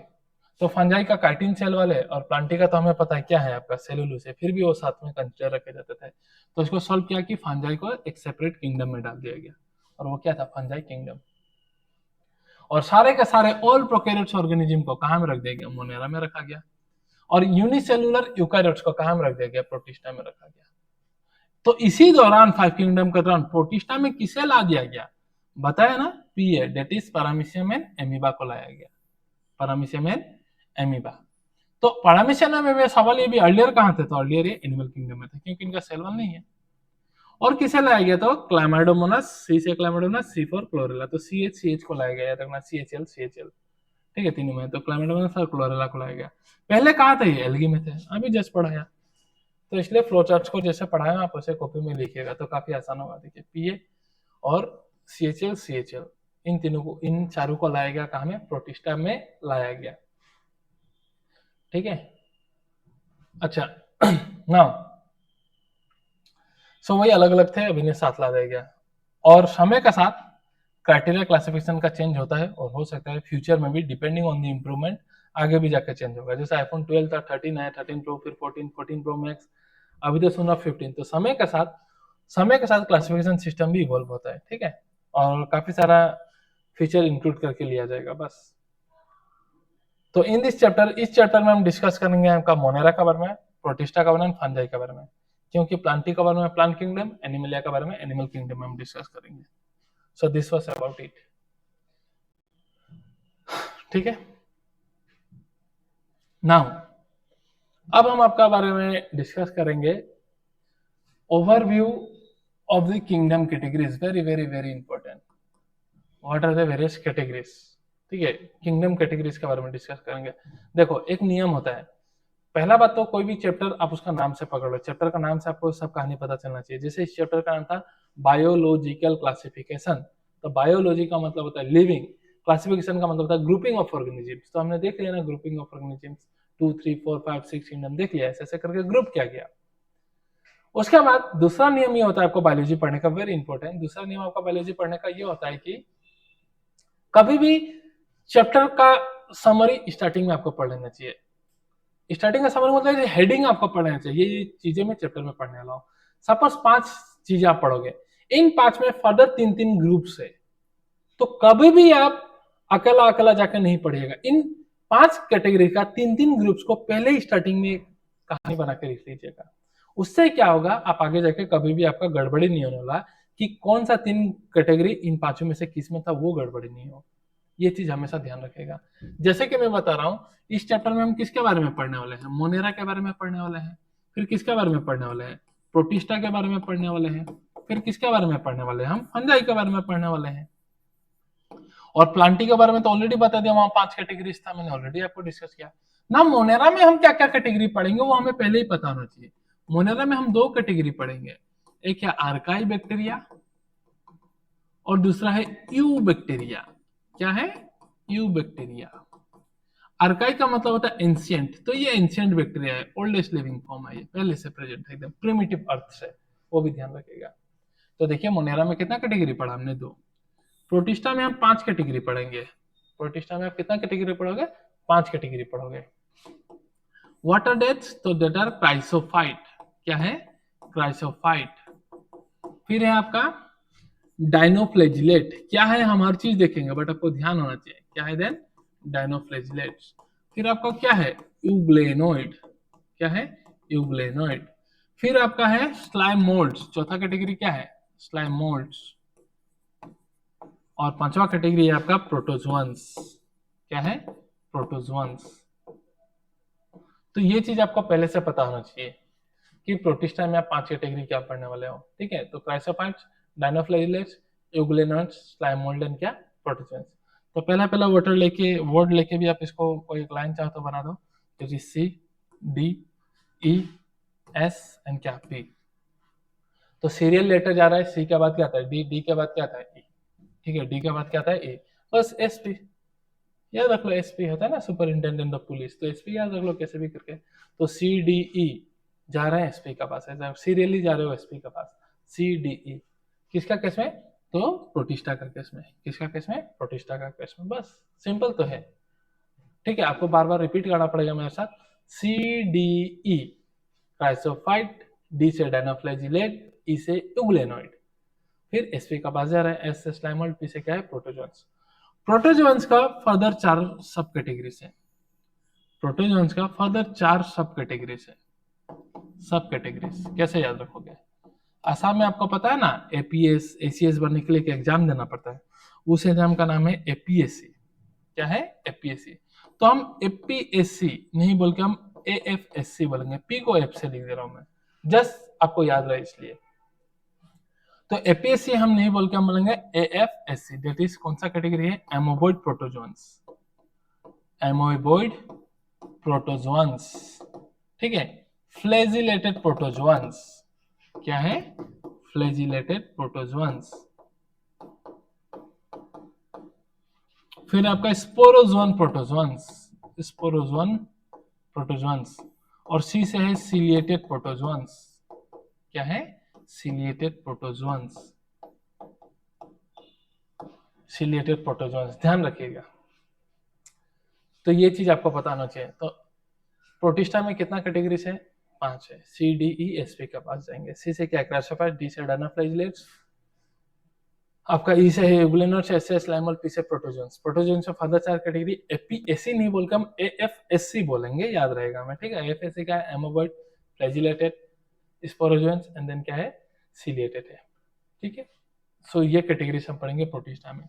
तो फंजाई का काइटिन सेल वाले और प्लांटी का तो हमें पता है क्या है आपका सेलुलोज है, फिर भी वो साथ में कंसिडर रखे जाते थे, तो इसको सॉल्व किया कि फंजाई को एक सेपरेट किंगडम में डाल दिया गया, और वो क्या था, फंजाई किंगडम, और सारे के सारे ऑल प्रोकैरियोट्स ऑर्गेनिज्म को कहाँ में रख दिया गया, मोनेरा में रखा गया, और यूनिसेलुलर यूकैरियोट्स को कहाँ में रख दिया गया, प्रोटिस्टा में रखा गया। तो इसी दौरान फाइव किंगडम के दौरान प्रोटिस्टा में किसे ला दिया गया, बताया ना, PA that is paramecium and amoeba को लाया गया, पैरामीशियम एंड एमीबा। तो पैरामीशियम एंड एमीबा सवाल ये भी अर्लियर कहाँ थे, तो अर्लियर ये एनिमल किंगडम में थे क्योंकि इनका सेल वॉल नहीं है। और किसे लाया गया, तो क्लामाइडोमोनास, सी से क्लामाइडोमोनास, सी फॉर क्लोरेला, तो CH को लाया गया, याद रखना CHL, ठीक है, तीनों में, तो क्लामाइडोमोनास और क्लोरेला को लाया गया। पहले कहाँ थे, ये एल्गी में थे, अभी जस्ट पढ़ाया, तो इसलिए फ्लो चार्ट्स को जैसे पढ़ाया आप उसे कॉपी में लिखिएगा तो काफी आसान होगा। देखिए पीए और CHL इन तीनों को, इन चारों को लाया गया कहाँ में, प्रोटिस्टा में लाया गया, ठीक है। अच्छा नाउ सो वही अलग अलग थे, अभी इन्हें साथ ला दिया गया, और समय के साथ क्राइटेरिया क्लासिफिकेशन का चेंज होता है, और हो सकता है फ्यूचर में भी डिपेंडिंग ऑन द इम्प्रूवमेंट आगे भी जाकर चेंज होगा, जैसे आईफोन 12 था, 13 है, 13 प्रो, फिर 14 प्रो मैक्स, अभी तो सुना 15, तो समय के साथ क्लासिफिकेशन सिस्टम भी इवॉल्व होता है, ठीक है, और काफी सारा फीचर इंक्लूड करके लिया जाएगा बस। तो इन दिस चैप्टर, इस चैप्टर में हम डिस्कस करेंगे आपका मोनेरा के बारे में, प्रोटिस्टा के बारे में, फंजाई के बारे में, क्योंकि प्लांटी के बारे में प्लांट किंगडम, एनिमलिया के बारे में एनिमल किंगडम में हम डिस्कस करेंगे। So this was about it, ठीक है। नाउ अब हम आपका बारे में डिस्कस करेंगे overview of the kingdom categories, very very very important, what are the various categories, ठीक है, किंगडम कैटेगरीज के बारे में डिस्कस करेंगे। देखो एक नियम होता है, पहला बात तो कोई भी चैप्टर आप उसका नाम से पकड़ लो, चैप्टर का नाम से आपको सब कहानी पता चलना चाहिए, जैसे इस चैप्टर का नाम था बायोलॉजिकल क्लासिफिकेशन, तो बायोलॉजी का मतलब होता है लिविंग, क्लासिफिकेशन का मतलब होता है ग्रुपिंग ऑफ ऑर्गेनिजम्स, तो हमने देख लिया ना ग्रुपिंग ऑफ ऑर्गेनिजम्स, 2 3 4 5 6 किंगडम देख लिया, ऐसे ऐसे करके ग्रुप किया गया। उसके बाद दूसरा नियम ये होता है आपको बायोलॉजी पढ़ने का, वेरी इंपॉर्टेंट, दूसरा नियम आपका बायोलॉजी पढ़ने का ये होता है कि कभी भी चैप्टर का समरी स्टार्टिंग में आपको पढ़ लेना चाहिए। स्टार्टिंग का समरी मतलब हेडिंग आपको पढ़ना चाहिए, ये चीजें मैं चैप्टर में पढ़ने वाला हूँ। सपोज 5 चीजें आप पढ़ोगे, इन 5 में फर्दर 3-3 ग्रुप्स है, तो कभी भी आप अकेला अकेला जाकर नहीं पढ़िएगा। इन 5 कैटेगरी का 3-3 ग्रुप्स को पहले ही स्टार्टिंग में कहानी बना के लिख लीजिएगा। उससे क्या होगा, आप आगे जाके कभी भी आपका गड़बड़ी नहीं होने वाला कि कौन सा 3 कैटेगरी इन 5 में से किस में था, वो गड़बड़ी नहीं हो। ये चीज हमेशा ध्यान रखेगा। जैसे कि मैं बता रहा हूँ, इस चैप्टर में हम किसके बारे में पढ़ने वाले हैं, मोनेरा के बारे में पढ़ने वाले हैं। फिर किसके बारे में पढ़ने वाले हैं, प्रोटिस्टा के बारे में पढ़ने वाले हैं। फिर किसके बारे में पढ़ने वाले हैं, हम फंजाई के बारे में पढ़ने वाले हैं। और प्लांटी के बारे में तो ऑलरेडी बता दिया, वहां 5 कैटेगरीज था, मैंने ऑलरेडी आपको डिस्कस किया ना। मोनेरा में हम क्या क्या कैटेगरी पढ़ेंगे वो हमें पहले ही पता होना चाहिए। मोनेरा में हम 2 कैटेगरी पढ़ेंगे, एक है आर्काई बैक्टीरिया और दूसरा है यू बैक्टीरिया। क्या है, यू बैक्टीरिया। आर्काई का मतलब होता है एंशियंट, तो ये एंशियंट बैक्टीरिया है, ओल्डेस्ट लिविंग फॉर्म है, ये पहले से प्रेजेंट है, एकदम प्रिमिटिव अर्थ से, वो भी ध्यान रखिएगा। तो देखिए मोनेरा में कितना कैटेगरी पढ़ा हमने, 2। प्रोटिस्टा में हम 5 कैटेगरी पढ़ेंगे। प्रोटिस्टा में आप कितना कैटेगरी पढ़ोगे, 5 कैटेगरी पढ़ोगे। वाटर डेथ्स, तो डेट आर क्राइसोफाइट। क्या है, क्राइसोफाइट। फिर है आपका डायनोफ्लेजिलेट। क्या है, हम हर चीज देखेंगे बट आपको ध्यान होना चाहिए क्या है, देन डायनोफ्लेजिलेट्स। फिर आपका क्या है, यूग्लेनोइड। क्या है, यूग्लेनोइड। फिर आपका है स्लाइम मोल्ड्स, चौथा कैटेगरी क्या है, स्लाइम मोल्ड्स। और 5वां कैटेगरी है आपका प्रोटोजोअन्स। क्या है, प्रोटोजोअन्स। तो ये चीज आपको पहले से पता होना चाहिए कि प्रोटिस्टा में आप 5 कैटेगरी क्या पढ़ने वाले हो, ठीक है। तो chrysophytes, dinoflagellates, यूग्लेनोइड्स, slime mould and क्या, प्रोटोजोअन्स। तो पहला वर्ड लेके भी आप इसको कोई एक लाइन चाहो तो बना दो, तो C D E S and क्या पी। तो सीरियल लेटर जा रहा है, सी के बाद क्या आता है डी, डी के बाद क्या आता है ई, ठीक है, डी के बाद क्या आता है ए, बस एस पी याद रख लो। एसपी होता है ना, सुपरिंटेंडेंट ऑफ पुलिस, तो एसपी याद रख लो कैसे भी करके। तो सी डी ई जा रहे हैं एसपी का पास, ऐसा सीरियली जा रहे हो एसपी का पास, सी डी ई। किसका केस में, तो प्रोटिस्टा का केस में। किसका केस में, प्रोटिस्टा का केस में। बस सिंपल तो है, ठीक है। आपको बार बार रिपीट करना पड़ेगा मेरे साथ। C D E chrysophyte, D से डायनोफ्लेजिलेट, ई से यूग्लेनोइड। फिर एसपी का पास जा रहा है, एस से स्लाइमोल्ड, पी से क्या है, प्रोटोजोन्स। प्रोटोजोन्स का फर्दर 4 सब कैटेगरीज है। प्रोटोजोन्स का फर्दर 4 सब कैटेगरीज है। सब कैटेगरीज कैसे याद रखोगे, आसाम में आपको पता है ना, एपीएस एसीएस बनने के लिए एक एग्जाम देना पड़ता है, उस एग्जाम का नाम है एपीएससी। क्या है, एपीएससी। तो हम एपीएससी नहीं बोल के हम एएफएससी बोलेंगे, पी को एफ से लिख दे रहा हूं मैं, जस्ट आपको याद रहे इसलिए। तो एपीएससी हम नहीं बोल के हम बोलेंगे एएफएससी, दैट इज कौन सा कैटेगरी है, एमोबॉइड प्रोटोजोन्स। एमोबॉइड प्रोटोजोन्स, ठीक है। Flagellated protozoans. क्या है, फ्लैजिलेटेड प्रोटोजोन्स। फिर आपका स्पोरोजोन प्रोटोजोन्स, स्पोरोजोन प्रोटोजोन्स। और सी से है सिलिएटेड प्रोटोजोन्स। क्या है, सिलिएटेड प्रोटोजोन्स, सिलिएटेड प्रोटोजोन्स, ध्यान रखिएगा। तो ये चीज आपको पता होना चाहिए। तो प्रोटिस्टा में कितना कैटेगरीज है, 5 है। C D E S P के पास जाएंगे। सी से क्या, क्राइसोफाइट, डी से डायनोफ्लेजिलेट्स, आपका ई से है यूग्लेनोइड्स, एस से स्लाइमोल्ड, पी से प्रोटोजोन्स। प्रोटोजोन्स में फर्दर 4 कैटेगरी, एपीएससी नहीं बोलकर हम एएफएससी बोलेंगे, याद रहेगा हमें, ठीक है। एएफएससी का है amoeboid, flagellated, sporozoans and then क्या है, सिलिएटेड है, ठीक है। सो ये कैटेगरीज हम पढ़ेंगे प्रोटिस्टा में।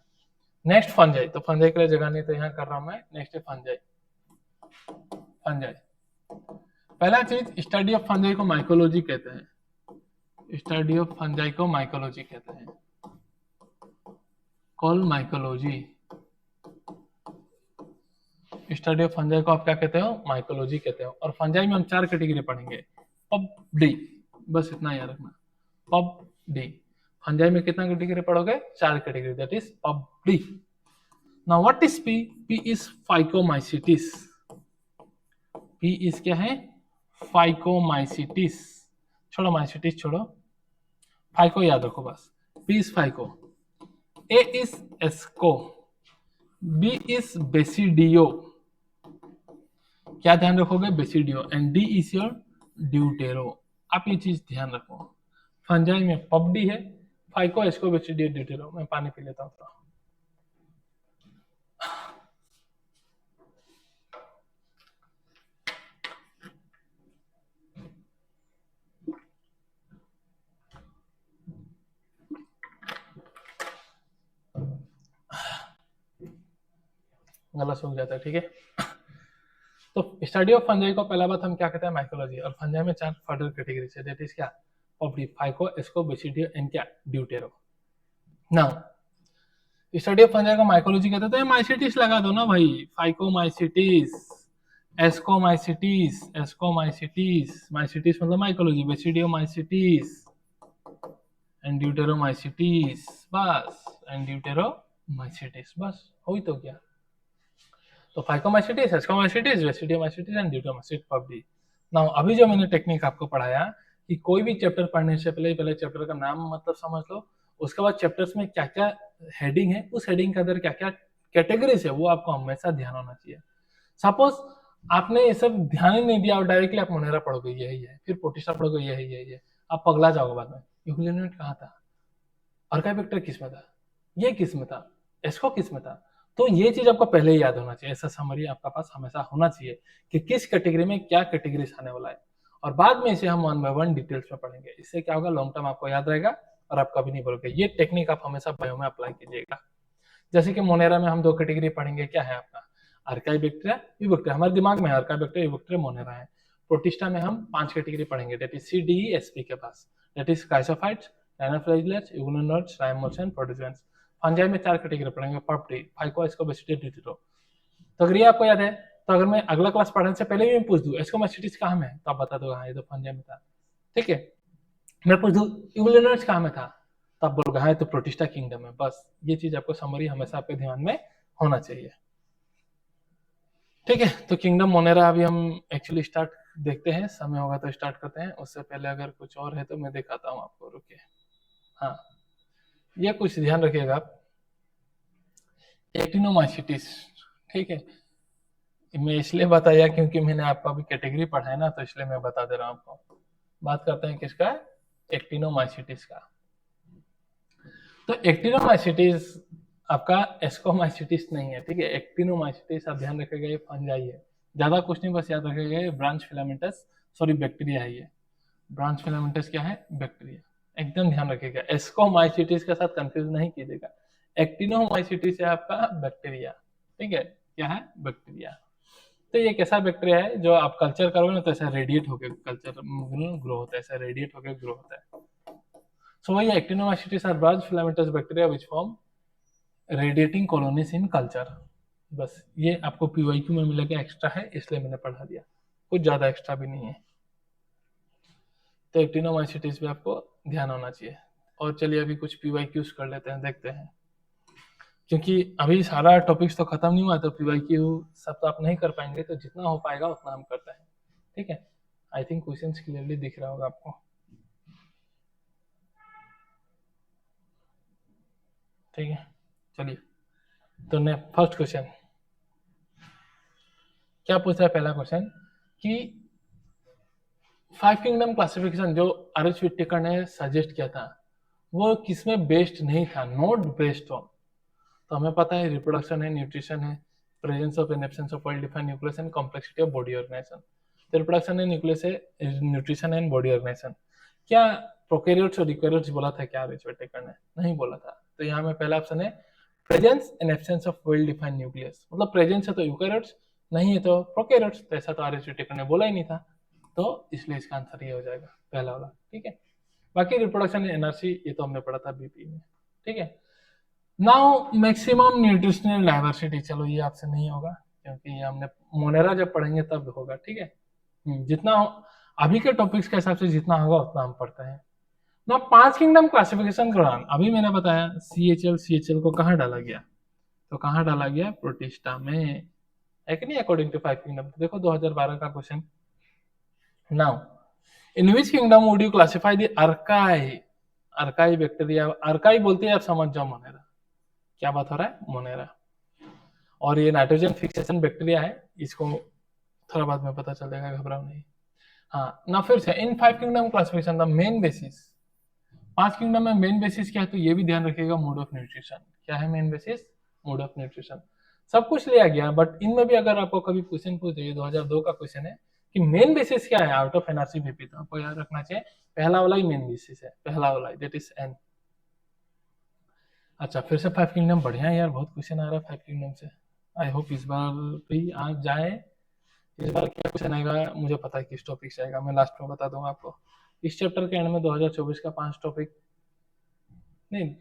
नेक्स्ट फंजाई, तो फंजाई के लिए जगह नहीं तो यहाँ कर रहा हूं मैं। नेक्स्ट है फंजाई। फंजाई, पहला चीज, स्टडी ऑफ फंजाई को माइकोलॉजी कहते हैं। स्टडी ऑफ फंजाई को माइकोलॉजी कहते हैं, call mycology. Study of fungi को आप क्या कहते हो, माइकोलॉजी कहते हो। और फंजाई में हम 4 कैटेगरी पढ़ेंगे, पब डी, बस इतना याद रखना, पब डी। फंजाई में कितना कैटेगरी पढ़ोगे, 4 category, that is pub D. Now what is P, P is phycomycetes. P is क्या है, फाइकोमाइसिटिस। छोड़ो माइसिटिस छोड़ो, फाइको याद रखो बस। P is phyco, A is asco, B is basidio, क्या ध्यान रखोगे, basidio, and D is your deutero. आप ये चीज ध्यान रखो। फंजाई में पबडी है, फाइको एस्को बेसिडियो ड्यूटेरो। मैं पानी पी लेता हूँ तो। गला सूख जाता है, ठीक है। तो स्टडी ऑफ फंजाई को पहला बात हम क्या कहते हैं, माइकोलॉजी। और फंजाई में 4 फर्दर कैटेगरी है, दैट इज क्या, पॉपडी, फाइको एस्को बेसिडियो एंड क्या, deutero. Now study of fungi को माइकोलॉजी कहते हैं, तो माइसिटिस लगा दो ना भाई, फाइकोमाइसिटिस, एस्कोमाइसिटिस, एस्कोमाइसिटिस, माइसिटिस मतलब माइकोलॉजी, बेसिडियोमाइसिटिस एंड ड्यूटेरोमाइसिटिस, बस, एंड ड्यूटेरोमाइसिटिस, बस हो ही तो क्या। तो phycomycetes, ascomycetes, basidiomycetes and deuteromycetes पबडी। नाउ अभी जो मैंने टेक्निक आपको पढ़ाया कि कोई भी चैप्टर पढ़ने से पहले चैप्टर का नाम मतलब समझ लो, उसके बाद चैप्टर्स में क्या क्या हेडिंग है, उस हेडिंग के अंदर क्या क्या कैटेगरीज है, वो आपको हमेशा ध्यान होना चाहिए। सपोज आपने ये सब ध्यान ही नहीं दिया और डायरेक्टली आप मोनेरा पढ़ोगे यही है, फिर प्रोटिस्टा पढ़ोगे यही है, आप पगला जाओगे बाद में। यूक्लिड कहाँ था, आर्काइवेक्टर किस में था, ये किस में था, एस्को किस में था। तो ये चीज आपको पहले ही याद होना चाहिए, ऐसा समरी आपका पास हमेशा होना चाहिए कि किस कैटेगरी में क्या कैटेगरी आने वाला है, और बाद में इसे हम 1 बाय 1 डिटेल्स में पढ़ेंगे। इससे क्या होगा, लॉन्ग टर्म आपको याद रहेगा और आप कभी नहीं भूलोगे। ये टेक्निक आप हमेशा बायो में अप्लाई कीजिएगा। जैसे कि मोनेरा में हम 2 कैटेगरी पढ़ेंगे, क्या है आपका, आर्काइबैक्टीरिया, यूबैक्टीरिया, हमारे दिमाग में आर्काइबैक्टीरिया, यूबैक्टीरिया, मोनेरा है। प्रोटिस्टा में हम 5 कैटेगरी पढ़ेंगे, that is C D E S P के पास, that is chrysophytes, dinoflagellates, euglenoids, slime moulds and protozoans. Fungi में 4 कैटेगरी पढ़ेंगे, पर्पटी, फाइको, एस्कोबैक्टीरिया, ड्यूटेरो। तो अगर ये आपको याद है, तो अगर मैं अगला क्लास पढ़ने से पहले भी मैं पूछ दूं एस्कोबैक्टीरिया कहाँ में है, तो आप बता दो हाँ ये तो फंजाई में था, ठीक है। मैं पूछ दूं यूग्नोनोड्स कहाँ में था, तो आप बोलोगे हाँ तो प्रोटिस्टा किंगडम है। बस ये चीज आपको समरी हमेशा आपके ध्यान में होना चाहिए, ठीक है। तो किंगडम मोनेरा अभी हम एक्चुअली स्टार्ट देखते हैं, समय होगा तो स्टार्ट करते हैं। उससे पहले अगर कुछ और है तो मैं दिखाता हूँ आपको, रुकिए। हाँ, ये कुछ ध्यान रखिएगा आप, एक्टिनोमाइसिटिस, ठीक है। मैं इसलिए बताया क्योंकि मैंने आपको अभी कैटेगरी पढ़ा है ना, तो इसलिए मैं बता दे रहा हूँ आपको। बात करते हैं किसका, एक्टिनोमाइसिटिस का। तो एक्टिनोमाइसिटिस आपका एस्कोमाइसिटिस नहीं है, ठीक है। एक्टिनोमाइसिटिस आप ध्यान रखेगा ये फंजाई है, ज्यादा कुछ नहीं, बस याद रखेगा ये ब्रांच फिलामेंटस, सॉरी बैक्टीरिया है ये। ब्रांच फिलामेंटस क्या है, बैक्टीरिया, एकदम ध्यान रखिएगा। एस्कोमाइसिटिस के साथ कंफ्यूज नहीं कीजिएगा। एक्टिनोमाइसिटिस है आपका बैक्टीरिया, ठीक है, क्या है, बैक्टीरिया। तो ये कैसा बैक्टीरिया है, जो आप कल्चर करोगे ना तो ऐसा रेडिएट होकर कल्चर ग्रो होता है, ऐसा रेडिएट होकर ग्रो होता है। सो वही actinomycetes are branch filamentous bacteria which form radiating colonies in culture. बस ये आपको पीवाईक्यू में मिलेगा, एक्स्ट्रा है इसलिए मैंने पढ़ा दिया, कुछ ज्यादा एक्स्ट्रा भी नहीं है। तो एक्टिनोमाइसिटिस भी आपको ध्यान होना चाहिए। और चलिए अभी कुछ पीवाईक्यूज कर लेते हैं, देखते हैं, क्योंकि अभी सारा टॉपिक्स तो खत्म नहीं हुआ, तो पीवाईक्यू सब तो आप नहीं कर पाएंगे, तो जितना हो पाएगा उतना हम करते हैं, ठीक है। आई थिंक क्वेश्चंस क्लियरली दिख रहा होगा आपको, ठीक है। चलिए तो ने फर्स्ट क्वेश्चन क्या पूछ रहा है, पहला क्वेश्चन कि 5 किंगडम क्लासिफिकेशन जो आर.एच. व्हिटेकर ने सजेस्ट किया था, वो किसमें बेस्ड नहीं था, नॉट बेस्ड ऑन। तो हमें पता है रिप्रोडक्शन है, न्यूट्रिशन है, presence of and absence of well defined nucleus and complexity of body organization. तो रिप्रोडक्शन है, न्यूक्लियस है, न्यूट्रिशन एंड बॉडी ऑर्गेनाइजेशन। क्या प्रोकैरियोट्स और यूकैरियोट्स बोला था क्या आर.एच. व्हिटेकर ने, नहीं बोला था। तो यहाँ में पहला ऑप्शन है presence and absence of well defined nucleus, मतलब प्रेजेंस है तो यूकैरियोट्स, नहीं है तो प्रोकैरियोट्स। तो ऐसा तो आर.एच. व्हिटेकर ने बोला ही नहीं था, तो इसलिए इसका आंसर ये हो जाएगा पहला वाला, ठीक है। बाकी रिप्रोडक्शन एनआरसी ये तो हमने पढ़ा था बीपी में, ठीक है। नाउ मैक्सिमम न्यूट्रिशनल डाइवर्सिटी, चलो ये आपसे नहीं होगा क्योंकि ये हमने मोनेरा जब पढ़ेंगे तब होगा, ठीक है। जितना अभी के टॉपिक्स के हिसाब से जितना होगा उतना हम पढ़ते हैं ना। 5 किंगडम क्लासिफिकेशन के दौरान अभी मैंने बताया CHL को कहाँ डाला गया, तो कहाँ डाला गया, प्रोटिस्टा में, है कि नहीं, अकॉर्डिंग टू 5 किंगडम। देखो 2012 का question. Now in which kingdom would you classify the archaebacteria, archaea बोलते हैं आप समझ जाओ मोनेरा, क्या बात हो रहा है, मोनेरा। और ये नाइट्रोजन फिक्सेशन बैक्टीरिया है, इसको थोड़ा बाद में पता चल जाएगा, घबराओ नहीं। हाँ ना, फिर से इन 5 kingdom classification the main basis, 5 kingdom में मेन बेसिस क्या है, तो ये भी ध्यान रखिएगा, मोड ऑफ न्यूट्रिशन। क्या है main basis? Mode of nutrition. सब कुछ लिया गया, बट इनमें भी अगर आपको कभी क्वेश्चन पूछ दे, 2002 का क्वेश्चन है कि मेन बेसिस क्या है आउट ऑफ एनआरसी बीपी, तो आपको याद रखना चाहिए पहला वाला ही मेन बेसिस है, पहला वाला दैट इज एन। अच्छा, फिर से 5 किंगडम, बढ़िया यार, बहुत क्वेश्चन आ रहा है 5 किंगडम से। आई होप इस बार भी आप जाए। इस बार क्या क्वेश्चन आएगा मुझे पता है किस टॉपिक से आएगा, मैं लास्ट में बता दूंगा आपको। इस चैप्टर के एंड में 2024 का 5 टॉपिक नहीं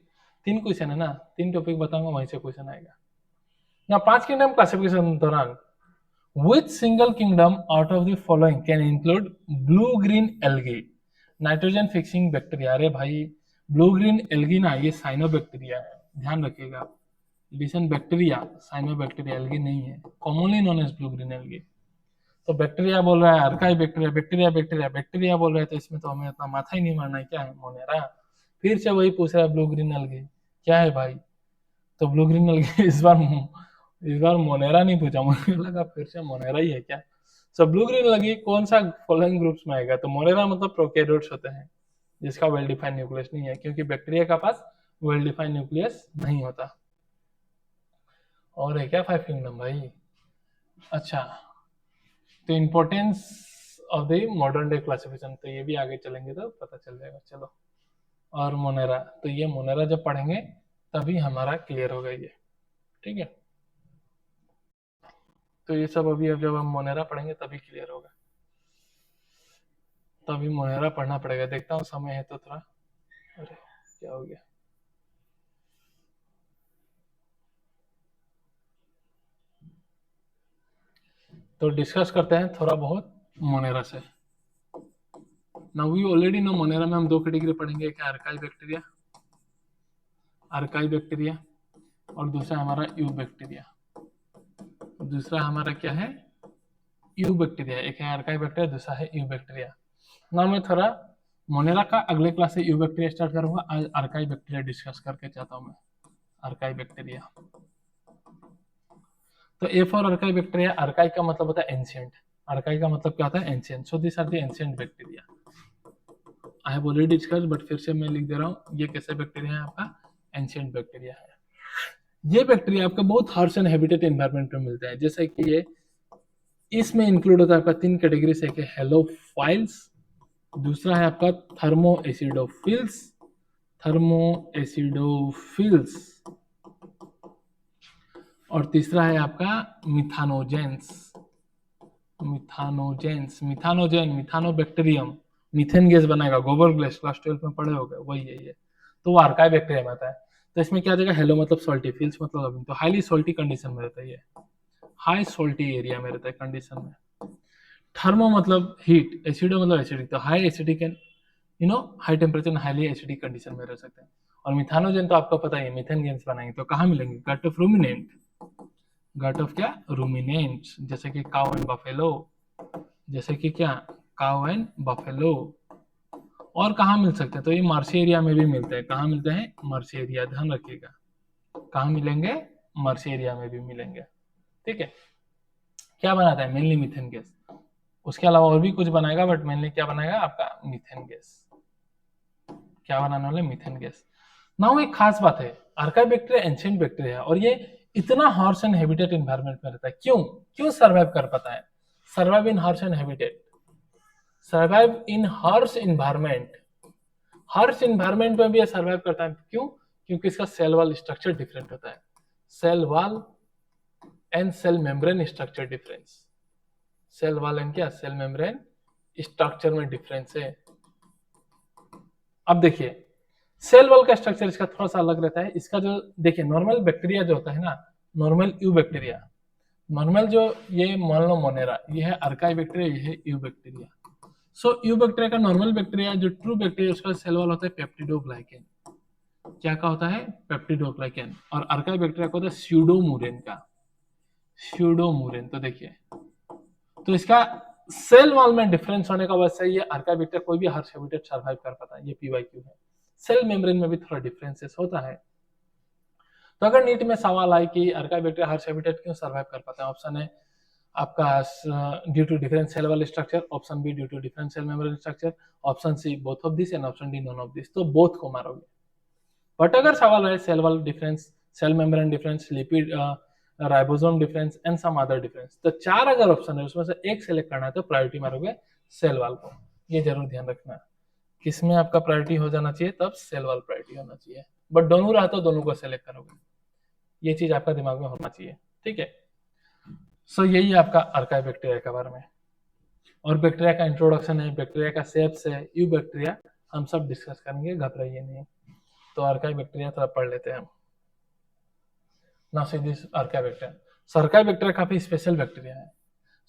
3 क्वेश्चन है ना, 3 टॉपिक बताऊंगा, वहीं से क्वेश्चन आएगा ना। 5 किंगडम क्लासिफिकेशन दौरान which single kingdom out of the following can include blue green algae nitrogen fixing bacteria? अरे भाई, ब्लू ग्रीन एल्गी ना, ये साइनोबैक्टीरिया है, ध्यान रखिएगा। लिसन, बैक्टीरिया, साइनोबैक्टीरिया, एल्गी नहीं है, commonly known as blue green algae. तो बैक्टीरिया बोल रहा है, archaebacteria, bacteria bacteria bacteria बोल रहे हैं, तो इसमें तो हमें इतना माथा ही नहीं मारना है। क्या है? मोनेरा। फिर से वही पूछ रहा है, ब्लू ग्रीन एल्गी क्या है भाई? तो ब्लू ग्रीन एल्गी इस बार मोनेरा नहीं पूछा, मुझे लगा फिर से मोनेरा ही है क्या। सो ब्लू ग्रीन एल्गी कौन सा फॉलोइंग ग्रुप्स में आएगा? तो मोनेरा मतलब प्रोकैरियोट्स होते हैं जिसका वेल डिफाइंड न्यूक्लियस नहीं है, क्योंकि बैक्टीरिया का पास वेल डिफाइंड न्यूक्लियस नहीं होता। और है क्या 5 किंगडम भाई? अच्छा, तो importance of the modern day classification, तो ये भी आगे चलेंगे तो पता चल जाएगा। चलो, और मोनेरा, तो ये मोनेरा जब पढ़ेंगे तभी हमारा क्लियर होगा ये, ठीक है। तो ये सब अभी अब जब हम मोनेरा पढ़ेंगे तभी क्लियर होगा, तभी मोनेरा पढ़ना पड़ेगा। देखता हूँ समय है तो थोड़ा, अरे क्या हो गया, तो डिस्कस करते हैं थोड़ा बहुत मोनेरा से। Now we already know monera में हम 2 कैटेगरी पढ़ेंगे, एक है अर्काई बैक्टीरिया, अर्काई बैक्टीरिया, और दूसरा हमारा यू बैक्टीरिया। दूसरा हमारा क्या है? You bacteria. एक है अर्काई बैक्टीरिया, दूसरा है यू बैक्टीरिया। ना मैं थोड़ा मोनेरा का अगले क्लास से यू बैक्टीरिया स्टार्ट करूंगा, आज अर्काई बैक्टीरिया डिस्कस करके चाहता हूं मैं, अर्काई बैक्टीरिया। तो ए फॉर अर्काई बैक्टीरिया, अर्काई का मतलब होता है एंशिएंट, अर्काई का मतलब क्या होता है? Ancient. So this are the ancient bacteria. I have already discuss, but फिर से मैं लिख दे रहा हूँ, ये कैसे बैक्टीरिया है? आपका एंशिएंट बैक्टीरिया है। ये बैक्टीरिया आपका बहुत हार्श एंड हैबिटेट एनवायरनमेंट में मिलते हैं, जैसे कि ये इसमें इंक्लूड होता है आपका 3 कैटेगरी से, एक है हेलोफाइल्स, दूसरा है आपका थर्मो एसिडोफिल्स, थर्मो एसिडोफिल्स, और तीसरा है आपका मिथानोजेंस, मिथानोजेंस, मिथानोजेन, मिथानोबैक्टीरियम, मीथेन गैस बनाएगा, गोबर गैस, क्लास 12 में पढ़े हो गए, वही है ये। तो वो अर्काई बैक्टीरिया में आता है। तो इसमें क्या आ जाएगा? हेलो मतलब सॉल्टी, फिल्स मतलब अभी, तो हाईली सॉल्टी कंडीशन में रहता है ये, हाई सॉल्टी एरिया में रहता है कंडीशन में। थर्मो मतलब हीट, एसिडो मतलब एसिडिक, तो high acidic and high temperature highly acidic condition में रह सकते हैं। और मिथानोजेन तो आपको पता ही है, मीथेन गैस बनाएंगे, तो कहाँ मिलेंगे? Gut of ruminant, gut of क्या? रूमिनेंट, जैसे कि काउ एंड बफेलो, जैसे कि क्या? Cow and buffalo. और कहाँ मिल सकते हैं? तो ये मर्सी एरिया में भी मिलते हैं। कहाँ मिलते हैं? मर्सी एरिया, ध्यान रखिएगा, कहाँ मिलेंगे? मर्सी एरिया में भी मिलेंगे, ठीक है। क्या बनाता है? मेनली मीथेन गैस, उसके अलावा और भी कुछ बनाएगा, बट मेनली क्या बनाएगा? आपका मीथेन गैस। क्या बनाने वाले? Methane gas. नाउ एक खास बात है, अर्काई बैक्टीरिया एंशिएंट बैक्टीरिया है, और ये इतना हार्श एंड हैबिटेट एनवायरनमेंट में रहता है। क्यों? क्यों सर्वाइव कर पाता है? Survive in harsh and habitat, survive in harsh environment, harsh environment में भी ये सर्वाइव करता है। क्यों? क्योंकि इसका सेल वॉल स्ट्रक्चर डिफरेंट होता है, cell wall and cell membrane structure difference, cell wall and क्या? सेल मेम्ब्रेन स्ट्रक्चर में डिफरेंस है। अब देखिए, सेल वॉल का स्ट्रक्चर इसका थोड़ा सा अलग रहता है। इसका जो देखिए, नॉर्मल बैक्टीरिया जो होता है ना, नॉर्मल यू बैक्टीरिया, नॉर्मल जो ये मान लो मोनेरा, ये है अर्काई बैक्टीरिया, ये है you bacteria. So you bacteria का नॉर्मल बैक्टीरिया जो ट्रू बैक्टीरिया, उसका सेल वॉल होता है पेप्टिडोग्लाइकेन। क्या का होता है? पेप्टिडोग्लाइकेन। और अर्काई बैक्टीरिया का होता है स्यूडोमुरेन का, स्यूडोमुरेन। तो देखिए, तो इसका सेल वॉल में डिफरेंस होने का वजह से ये अर्काई बैक्टीरिया कोई भी हार्श हैबिटेट सर्वाइव कर पाता है, ये पीवाईक्यू है। सेल मेम्ब्रेन में भी थोड़ा डिफरेंसेस होता है। तो अगर नीट में सवाल आए कि आर्काइबैक्टीरिया हार्श हैबिटेट क्यों सर्वाइव कर पाते हैं, ऑप्शन है आपका due to different cell wall structure, option B due to different cell membrane structure, option C both of this and option D none of this. तो बोथ को मारोगे। But अगर सवाल है cell wall difference, cell membrane difference, lipid ribosome difference and some other difference, तो 4 अगर option है उसमें से एक सेलेक्ट करना है तो प्रायोरिटी मारोगे सेल वाल को। ये जरूर ध्यान रखना, किसमें आपका प्रायोरिटी हो जाना चाहिए, तब सेल वाल प्रायोरिटी होना चाहिए। बट दोनों रहा तो दोनों को सेलेक्ट करोगे, ये चीज आपका दिमाग में होना चाहिए, ठीक है। सो यही है आपका आर्काइबैक्टीरिया के बारे में, और बैक्टीरिया का इंट्रोडक्शन है, बैक्टीरिया का सेप्स है, यू बैक्टीरिया हम सब डिस्कस करेंगे, घबराइए नहीं। तो आर्काइबैक्टीरिया थोड़ा पढ़ लेते हैं हम। Now see this आर्काइबैक्टीरिया। सो आर्काइबैक्टीरिया काफी स्पेशल बैक्टीरिया है।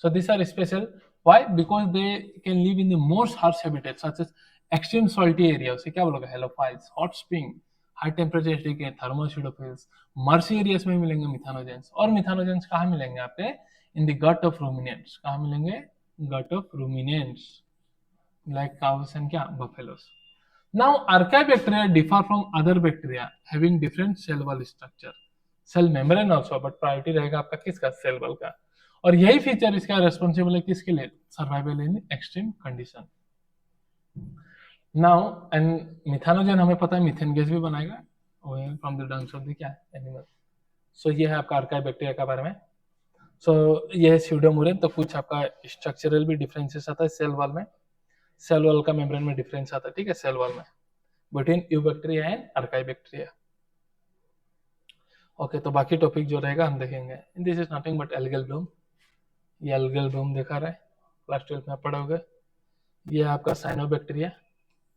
So this are special why, because they can live in the most harsh habitat such as extreme salty area, उसे क्या बोलोगे, halophiles, hot spring, high temperature area के थर्मोसिडोफिल्स, मर्सी एरियाज में मिलेंगे methanogens. और methanogens कहाँ मिलेंगे आपके, in the gut of ruminants. कहाँ मिलेंगे, gut of ruminants, like cows and क्या, buffaloes. Now archaebacteria differ from other bacteria having different cell wall structure, cell membrane also, but priority रहेगा आपका किसका, सेल वॉल का। और यही फीचर इसका रेस्पॉन्सिबल है किसके लिए, survival in extreme condition. Now and methanogen हमें पता है मिथेन गैस भी बनाएगा from the dungs of the क्या, एनिमल। सो ये है आपका आर्काइबैक्टीरिया के बारे में। सो ये है स्यूडोमोनास। तो कुछ आपका स्ट्रक्चरल भी डिफरेंसेस आता है सेल वॉल में, सेल वॉल का मेम्ब्रेन में डिफरेंस आता है, ठीक है, सेल वॉल में बिटवीन यूबैक्टीरिया एंड आर्काइबैक्टीरिया। ओके, तो बाकी टॉपिक जो रहेगा हम देखेंगे। This is nothing but algal Bloom. ये एल्गल ब्लूम देखा रहा है, क्लास 12 में पढ़ोगे। ये आपका साइनोबैक्टीरिया,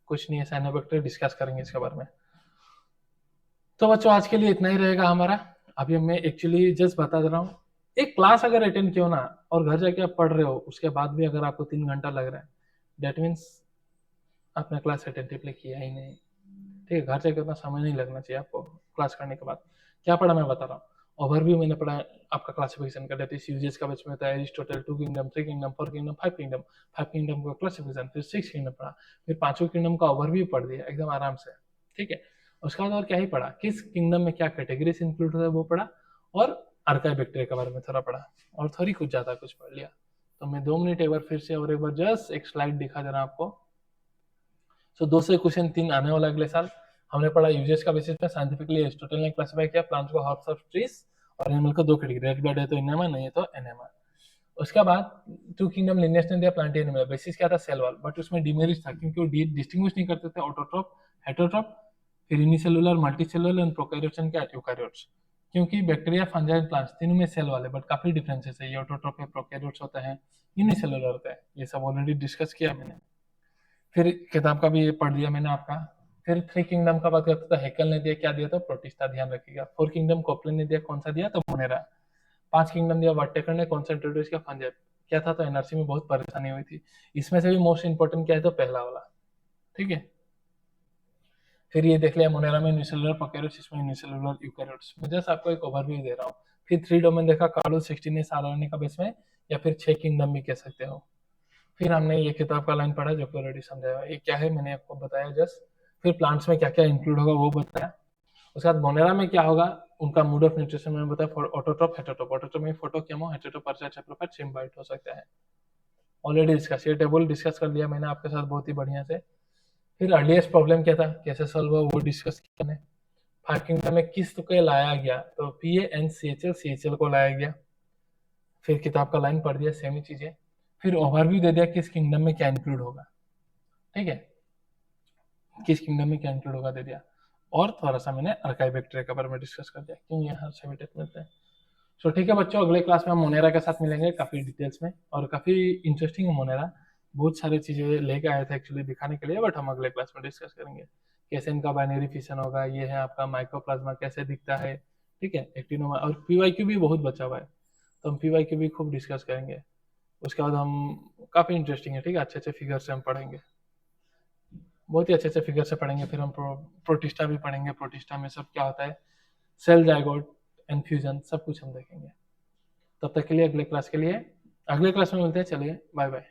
कुछ नहीं है, साइनोबैक्टीरिया डिस्कस करेंगे इसके बारे में। तो बच्चों आज के लिए इतना ही रहेगा हमारा। अभी मैं एक्चुअली जस्ट बता दे रहा हूँ, एक क्लास अगर अटेंड किया ना और घर जाके आप पढ़ रहे हो, उसके बाद भी अगर आपको 3 घंटा लग रहा है, डेट मीन्स आपने क्लास अटेंटिवली किया ही नहीं, ठीक है। घर जाके उतना समय नहीं लगना चाहिए आपको क्लास करने के बाद। क्या पढ़ा मैं बता रहा हूँ, ओवरव्यू मैंने पढ़ा आपका क्लासिफिकेशन का, दैट इज यूजेस का, बच में था Aristotle, 2 kingdom, 3 kingdom, 4 kingdom, 5 kingdom, 5 kingdom का क्लासिफिकेशन, फिर 6 किंगडम पढ़ा, फिर 5 किंगडम का ओवरव्यू पढ़ दिया एकदम आराम से, ठीक है। उसके बाद और क्या ही पढ़ा, किस किंगडम में क्या कैटेगरीज इंक्लूड होता है वो पढ़ा, और आर्काइबैक्टीरिया के बारे में थोड़ा पढ़ा, और थोड़ी कुछ ज्यादा कुछ पढ़ लिया। तो मैं 2 मिनट एक बार फिर से और एक बार जस्ट एक स्लाइड दिखा दे रहा हूँ आपको। सो 2 से क्वेश्चन 3 आने वाला अगले साल। हमने पढ़ा यूजेस का बेसिस पे साइंटिफिकली एरिस्टोटल ने क्लासिफाई किया प्लांट्स को हर्ब्स ऑफ ट्रीज, और एनिमल को 2 कैटेगरी, रेड ब्लड है तो इनेमा, नहीं है तो एनेमा। उसके बाद 2 किंगडम लिनियस ने दिया प्लांट एनिमल, बेसिस क्या था, सेल वॉल, बट उसमें डिमेरिट था क्योंकि वो डिस्टिंग्विश नहीं करते थे ऑटोट्रोप, हेटरोट्रोप, फिर unicellular, multicellular and prokaryotes and eukaryotes. क्योंकि बैक्टीरिया, फंजाई, प्लांट्स तीनों में सेल वाले, बट काफी डिफरेंसेस है, ये ऑटोट्रोप है, प्रोकैरियोट्स होते हैं, यूनिसेलुलर होता है, ये सब ऑलरेडी डिस्कस किया मैंने। फिर किताब का भी ये पढ़ लिया मैंने आपका। फिर 3 किंगडम का बात करता था, हेकल ने दिया क्या दिया था, प्रोटिस्टा, ध्यान रखिएगा। 4 किंगडम कोपलिन ने दिया, कौन सा दिया, तो मोनेरा। 5 किंगडम दिया वाटेकर ने, कौन सा इंट्रोड्यूस किया, फंजाई। क्या था, तो एनआरसी में बहुत परेशानी हुई थी। इसमें से भी मोस्ट इंपोर्टेंट क्या है, तो पहला वाला, ठीक है। फिर ये देख लिया मोनेरा में यूनिसेलुलर प्रोकैरियोट्स, इसमें यूनिसेलुलर यूकैरियोट्स। मैं जस्ट आपको एक ओवरव्यू दे रहा हूँ। फिर 3 डोमेन देखा, कार्डोस 16 आरएनए का बेस में, या फिर 6 किंगडम भी कह सकते हो। फिर हमने ये किताब का लाइन पढ़ा जो कि ऑलरेडी समझाया, ये क्या है मैंने आपको बताया जस्ट। फिर प्लांट्स में क्या क्या इंक्लूड होगा वो बताया। उसके बाद मोनेरा में क्या होगा, उनका मोड ऑफ न्यूट्रिशन में बताया, ऑटोट्रोप, हेटरोट्रोप। ऑटोट्रोप में फोटोकेमो, हेटरोट्रोप परसाइट, सैप्रोफाइट, सिम्बायोट हो सकता है, ऑलरेडी डिस्कस, ये टेबल डिस्कस कर लिया मैंने आपके साथ बहुत ही बढ़िया से। फिर अर्लीस्ट प्रॉब्लम क्या था, कैसे सॉल्व हुआ, वो डिस्कस किया मैंने। 5 किंगडम में किस को लाया गया, तो PaNCHL, CHL को लाया गया। फिर किताब का लाइन पढ़ दिया, सेम ही चीजें। फिर ओवरव्यू दे दिया किस किंगडम में क्या इंक्लूड होगा, ठीक है, किस किंगडम में क्या इंक्लूड होगा दे दिया। और थोड़ा सा मैंने आर्काइबैक्टीरिया के बारे में डिस्कस कर दिया, क्यों यहाँ से मिलते हैं। सो ठीक है बच्चों, अगले क्लास में हम मोनेरा के साथ मिलेंगे काफी डिटेल्स में, और काफी इंटरेस्टिंग है मोनेरा। बहुत सारी चीजें लेके आए थे एक्चुअली दिखाने के लिए, बट हम अगले क्लास में डिस्कस करेंगे कैसे इनका बाइनरी फिशन होगा। ये है आपका माइक्रोप्लाज्मा कैसे दिखता है, ठीक है, एक्टिनोमा। और PYQ भी बहुत बचा हुआ है, तो हम PYQ भी खूब डिस्कस करेंगे। उसके बाद हम काफी इंटरेस्टिंग है, ठीक है, अच्छे अच्छे फिगर से हम पढ़ेंगे, बहुत ही अच्छे अच्छे फिगर से पढ़ेंगे। फिर हम प्रोटिस्टा भी पढ़ेंगे, प्रोटिस्टा में सब क्या होता है, सेल जाइगोट एंड फ्यूजन, सब कुछ हम देखेंगे। तब तक के लिए अगले क्लास में मिलते हैं, चलिए बाय बाय।